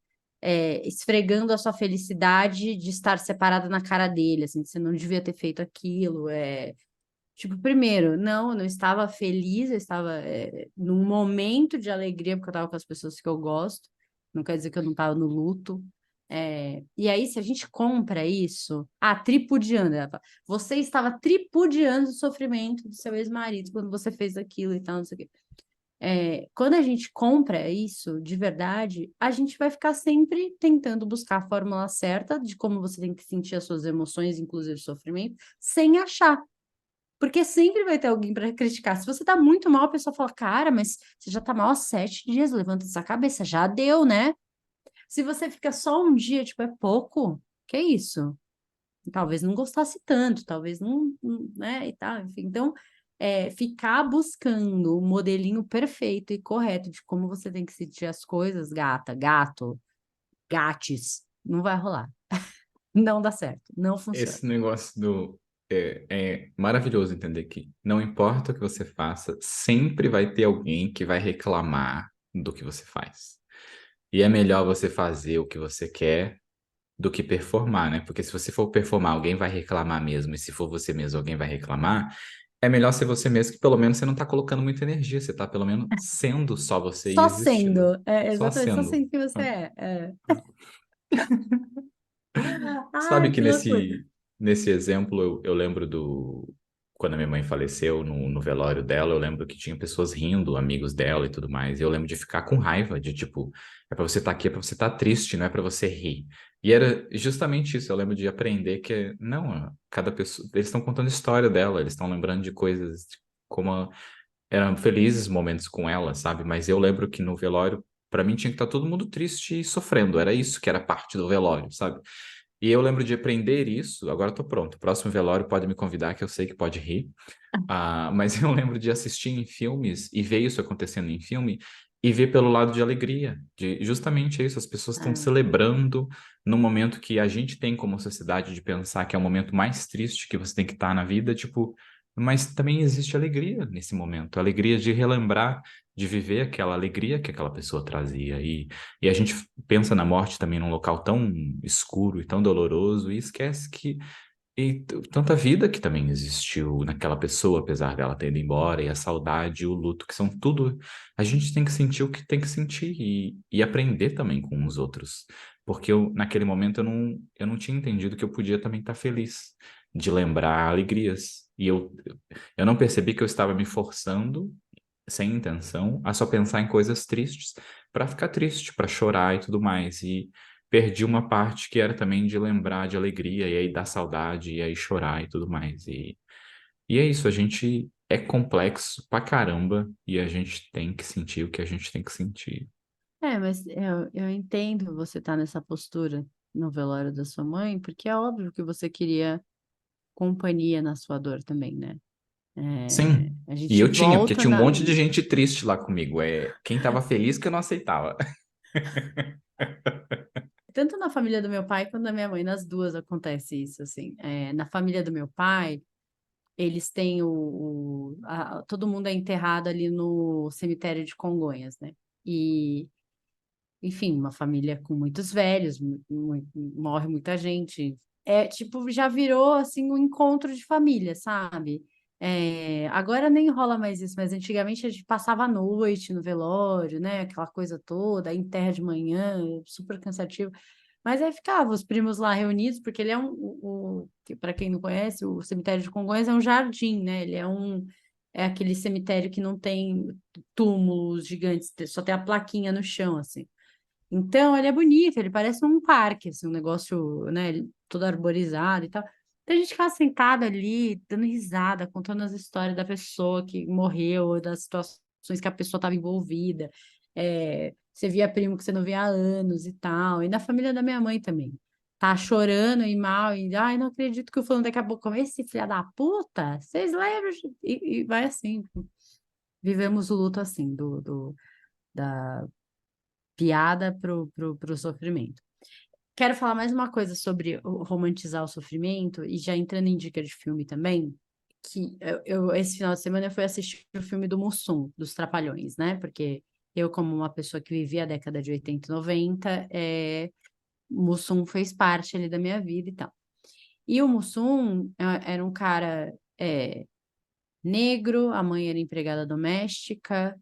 esfregando a sua felicidade de estar separada na cara dele, assim, que você não devia ter feito aquilo. Tipo, primeiro, não, eu não estava feliz, eu estava num momento de alegria, porque eu estava com as pessoas que eu gosto, não quer dizer que eu não estava no luto. E aí, se a gente compra isso, tripudiando, ela fala, você estava tripudiando o sofrimento do seu ex-marido quando você fez aquilo e tal, não sei o quê. Quando a gente compra isso de verdade, a gente vai ficar sempre tentando buscar a fórmula certa de como você tem que sentir as suas emoções, inclusive o sofrimento, sem achar. Porque sempre vai ter alguém para criticar. Se você tá muito mal, a pessoa fala, cara, mas você já tá mal há 7 dias, levanta essa cabeça, já deu, né? Se você fica só um dia, tipo, é pouco, que é isso? Talvez não gostasse tanto, talvez não, né, e tal, enfim. Então, ficar buscando o modelinho perfeito e correto de como você tem que sentir as coisas, gata, gato, gates, não vai rolar. Não dá certo, não funciona. Esse negócio do. É maravilhoso entender que não importa o que você faça, sempre vai ter alguém que vai reclamar do que você faz. E é melhor você fazer o que você quer do que performar, né? Porque se você for performar, alguém vai reclamar mesmo, e se for você mesmo, alguém vai reclamar. É melhor ser você mesmo, que pelo menos você não tá colocando muita energia, você tá pelo menos sendo só você e Só existindo. sendo, Só exatamente, só sendo. sendo quem você é. Sabe Ai, que que loucura. nesse exemplo eu lembro do. Quando a minha mãe faleceu no velório dela, eu lembro que tinha pessoas rindo, amigos dela e tudo mais. E eu lembro de ficar com raiva, de tipo, é pra você estar aqui, é pra você estar triste, não é pra você rir. E era justamente isso, eu lembro de aprender que, não, cada pessoa. Eles estão contando a história dela, eles estão lembrando de coisas, como eram felizes momentos com ela, sabe? Mas eu lembro que no velório, pra mim, tinha que estar todo mundo triste e sofrendo. Era isso que era parte do velório, sabe? E eu lembro de aprender isso. Agora eu tô pronto. Próximo velório pode me convidar, que eu sei que pode rir. Mas eu lembro de assistir em filmes e ver isso acontecendo em filme e ver pelo lado de alegria, de justamente isso, as pessoas estão É. celebrando no momento que a gente tem como sociedade de pensar que é o momento mais triste que você tem que estar na vida, tipo, mas também existe alegria nesse momento, alegria de relembrar, de viver aquela alegria que aquela pessoa trazia e a gente pensa na morte também num local tão escuro e tão doloroso e esquece que tanta vida que também existiu naquela pessoa, apesar dela ter ido embora, e a saudade, e o luto, que são tudo. A gente tem que sentir o que tem que sentir e aprender também com os outros. Porque naquele momento eu não tinha entendido que eu podia também estar feliz, de lembrar alegrias. Eu não percebi que eu estava me forçando, sem intenção, a só pensar em coisas tristes, para ficar triste, para chorar e tudo mais. E perdi uma parte que era também de lembrar de alegria, e aí dar saudade, e aí chorar e tudo mais. E é isso, a gente é complexo pra caramba, e a gente tem que sentir o que a gente tem que sentir. Mas eu entendo você estar nessa postura no velório da sua mãe, porque é óbvio que você queria companhia na sua dor também, né? Sim. A E gente eu tinha, porque volta tinha um monte de gente triste lá comigo. Quem tava feliz que eu não aceitava. tanto na família do meu pai quanto da minha mãe, nas duas acontece isso, assim. Na família do meu pai, eles têm todo mundo é enterrado ali no cemitério de Congonhas, né? E enfim, uma família com muitos velhos, morre muita gente. Tipo, já virou assim um encontro de família, sabe? Agora nem rola mais isso, mas antigamente a gente passava a noite no velório, né? Aquela coisa toda, enterra de manhã, super cansativo. Mas aí ficava os primos lá reunidos, porque ele é para quem não conhece, o cemitério de Congonhas é um jardim, né? É aquele cemitério que não tem túmulos gigantes, só tem a plaquinha no chão, assim. Então, ele é bonito, ele parece um parque, assim, um negócio, né, todo arborizado e tal. Então, a gente ficava sentado ali, dando risada, contando as histórias da pessoa que morreu, das situações que a pessoa estava envolvida. Você via primo que você não via há anos e tal. E na família da minha mãe também. Tá chorando e mal, e ai, não acredito que o fulano daqui a pouco, esse filho da puta, vocês lembram? E vai assim. Vivemos o luto assim, da piada pro sofrimento. Quero falar mais uma coisa sobre romantizar o sofrimento, e já entrando em dica de filme também, que esse final de semana eu fui assistir o filme do Mussum, dos Trapalhões, né? Porque eu, como uma pessoa que vivia a década de 80 e 90, Mussum fez parte ali da minha vida e tal. E o Mussum era um cara negro, a mãe era empregada doméstica,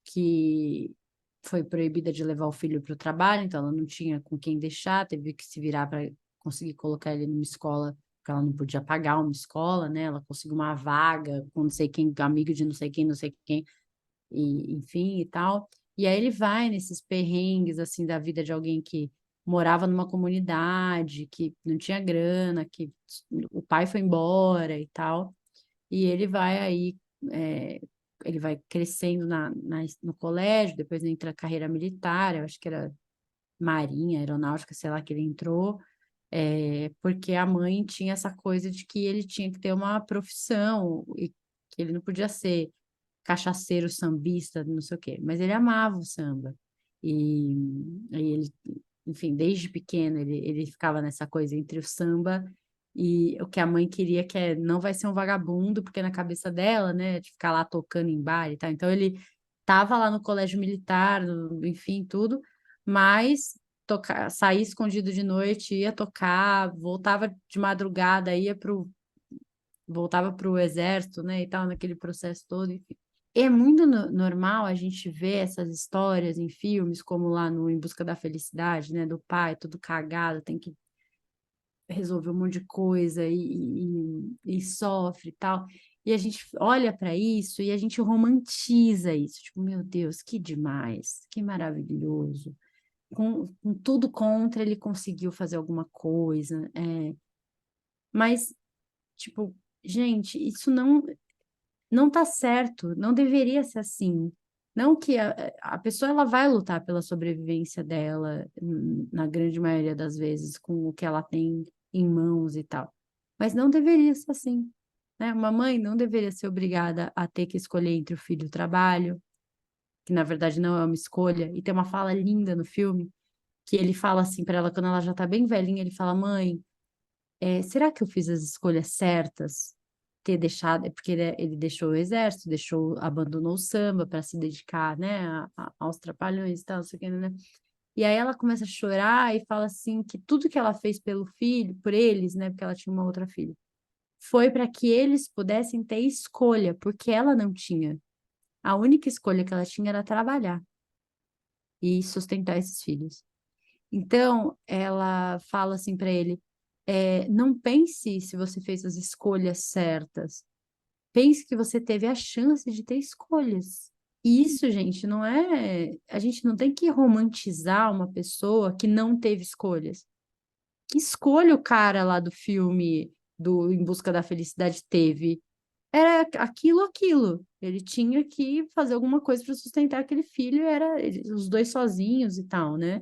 que foi proibida de levar o filho para o trabalho, então ela não tinha com quem deixar, teve que se virar para conseguir colocar ele numa escola, porque ela não podia pagar uma escola, né? Ela conseguiu uma vaga com não sei quem, amigo de não sei quem, e enfim e tal. E aí ele vai nesses perrengues assim da vida de alguém que morava numa comunidade, que não tinha grana, que o pai foi embora e tal. E ele vai aí, é, ele vai crescendo no colégio, depois entra na carreira militar, eu acho que era marinha, aeronáutica, sei lá, que ele entrou, porque a mãe tinha essa coisa de que ele tinha que ter uma profissão e que ele não podia ser cachaceiro, sambista, não sei o quê, mas ele amava o samba. E aí ele, enfim, desde pequeno ele ficava nessa coisa entre o samba e o que a mãe queria, que é não vai ser um vagabundo, porque na cabeça dela, né, de ficar lá tocando em bar e tal. Então ele tava lá no colégio militar, enfim, tudo, mas saía escondido de noite, ia tocar, voltava de madrugada, voltava para o exército, né, e tal, naquele processo todo, enfim. É muito normal a gente ver essas histórias em filmes, como lá no Em Busca da Felicidade, né, do pai, todo cagado, tem que resolver um monte de coisa e sofre e tal. E a gente olha para isso e a gente romantiza isso, tipo, meu Deus, que demais, que maravilhoso. Com tudo contra, ele conseguiu fazer alguma coisa. Mas, tipo, gente, isso não tá certo, não deveria ser assim. Não que a pessoa ela vai lutar pela sobrevivência dela, na grande maioria das vezes, com o que ela tem em mãos e tal. Mas não deveria ser assim, né? Uma mãe não deveria ser obrigada a ter que escolher entre o filho e o trabalho, que na verdade não é uma escolha. E tem uma fala linda no filme, que ele fala assim para ela, quando ela já tá bem velhinha, ele fala: Mãe, será que eu fiz as escolhas certas? Ter deixado, é porque ele deixou o exército, abandonou o samba para se dedicar, né, aos trapalhões e tal, não sei o que, né? E aí ela começa a chorar e fala assim que tudo que ela fez pelo filho, por eles, né, porque ela tinha uma outra filha, foi para que eles pudessem ter escolha, porque ela não tinha. A única escolha que ela tinha era trabalhar e sustentar esses filhos. Então, ela fala assim para ele: não pense se você fez as escolhas certas. Pense que você teve a chance de ter escolhas. E isso, gente, não é. A gente não tem que romantizar uma pessoa que não teve escolhas. Que escolha o cara lá do filme do Em Busca da Felicidade teve? Era aquilo, aquilo. Ele tinha que fazer alguma coisa para sustentar aquele filho, os dois sozinhos e tal, né?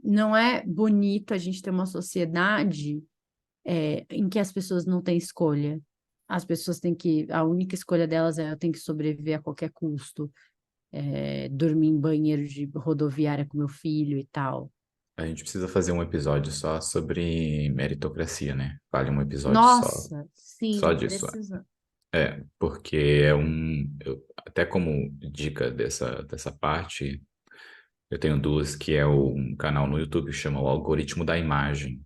Não é bonito a gente ter uma sociedade em que as pessoas não têm escolha. As pessoas têm que, a única escolha delas é eu tenho que sobreviver a qualquer custo, dormir em banheiro de rodoviária com meu filho e tal. A gente precisa fazer um episódio só sobre meritocracia, né? Vale um episódio Nossa, só sim, disso. precisa. Porque até como dica dessa parte, eu tenho duas, que é um canal no YouTube que chama O Algoritmo da Imagem.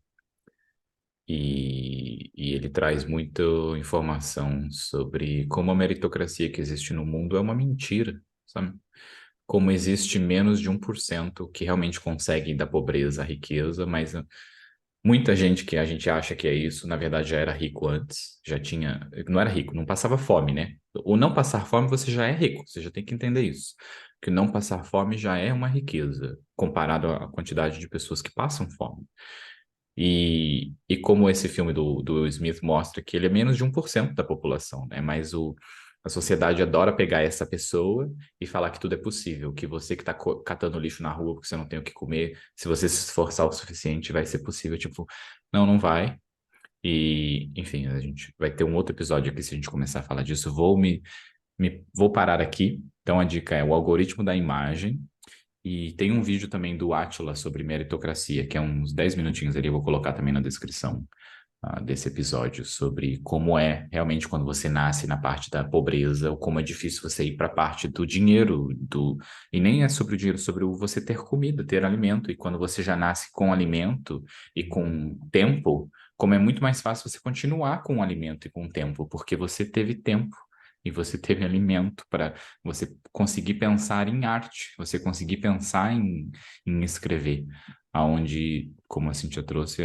E ele traz muita informação sobre como a meritocracia que existe no mundo é uma mentira, sabe? Como existe menos de 1% que realmente consegue da pobreza à riqueza, mas muita gente que a gente acha que é isso, na verdade já era rico antes, já tinha, não era rico, não passava fome, né? O não passar fome você já é rico, você já tem que entender isso. Que o não passar fome já é uma riqueza, comparado à quantidade de pessoas que passam fome. E como esse filme do Will Smith mostra que ele é menos de 1% da população, né? Mas a sociedade adora pegar essa pessoa e falar que tudo é possível, que você que está catando lixo na rua porque você não tem o que comer, se você se esforçar o suficiente, vai ser possível. Tipo, não, não vai. E, enfim, a gente vai ter um outro episódio aqui se a gente começar a falar disso. Vou parar aqui. Então a dica é o algoritmo da imagem. E tem um vídeo também do Átila sobre meritocracia, que é uns 10 minutinhos ali, eu vou colocar também na descrição, desse episódio, sobre como é realmente quando você nasce na parte da pobreza, ou como é difícil você ir para a parte do dinheiro, e nem é sobre o dinheiro, sobre o você ter comida, ter alimento, e quando você já nasce com alimento e com tempo, como é muito mais fácil você continuar com o alimento e com o tempo, porque você teve tempo e você teve alimento para você conseguir pensar em arte, você conseguir pensar em escrever, aonde, como a Cintia trouxe,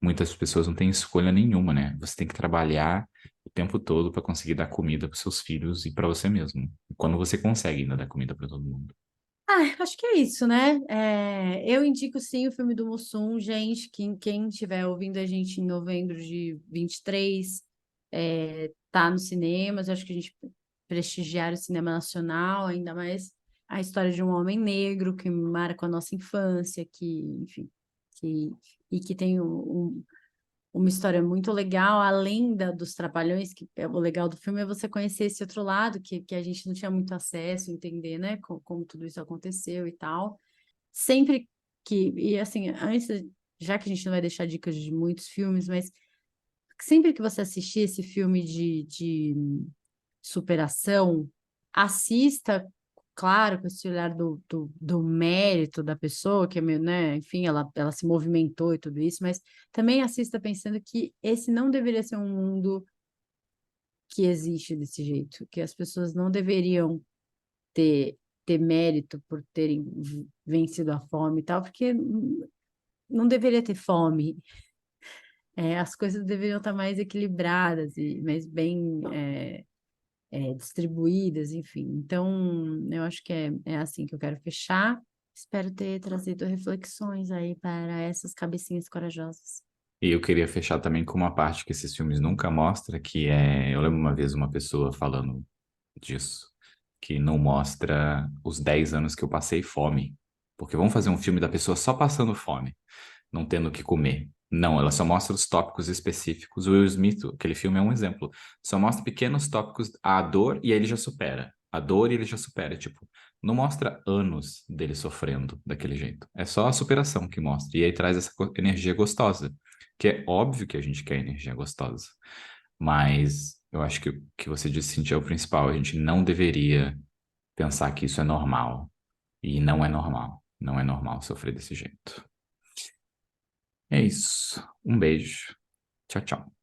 muitas pessoas não têm escolha nenhuma, né? Você tem que trabalhar o tempo todo para conseguir dar comida para seus filhos e para você mesmo. Quando você consegue ainda dar comida para todo mundo. Ah, acho que é isso, né? Eu indico sim o filme do Mussum, gente. Quem estiver ouvindo a gente em novembro de 23, tá nos cinemas. Eu acho que a gente prestigiar o cinema nacional, ainda mais a história de um homem negro que marca a nossa infância, que, enfim, que, e que tem uma história muito legal, além dos trapalhões, que é o legal do filme é você conhecer esse outro lado, que a gente não tinha muito acesso, entender, né, como tudo isso aconteceu e tal. Sempre e assim, antes, já que a gente não vai deixar dicas de muitos filmes, mas sempre que você assistir esse filme de superação, assista, claro, com esse olhar do mérito da pessoa, que é meio, né, enfim, ela se movimentou e tudo isso, mas também assista pensando que esse não deveria ser um mundo que existe desse jeito, que as pessoas não deveriam ter, ter mérito por terem vencido a fome e tal, porque não deveria ter fome. As coisas deveriam estar mais equilibradas e mais bem distribuídas, enfim. Então, eu acho que é assim que eu quero fechar. Espero ter trazido reflexões aí para essas cabecinhas corajosas. E eu queria fechar também com uma parte que esses filmes nunca mostram, que é, eu lembro uma vez uma pessoa falando disso, que não mostra os 10 anos que eu passei fome. Porque vamos fazer um filme da pessoa só passando fome, não tendo o que comer. Não, ela só mostra os tópicos específicos. O Will Smith, aquele filme é um exemplo. Só mostra pequenos tópicos, a dor e aí ele já supera. A dor e ele já supera. Tipo, não mostra anos dele sofrendo daquele jeito. É só a superação que mostra. E aí traz essa energia gostosa. Que é óbvio que a gente quer energia gostosa. Mas eu acho que o que você disse, Cintia, é o principal. A gente não deveria pensar que isso é normal. E não é normal. Não é normal sofrer desse jeito. É isso. Um beijo. Tchau, tchau.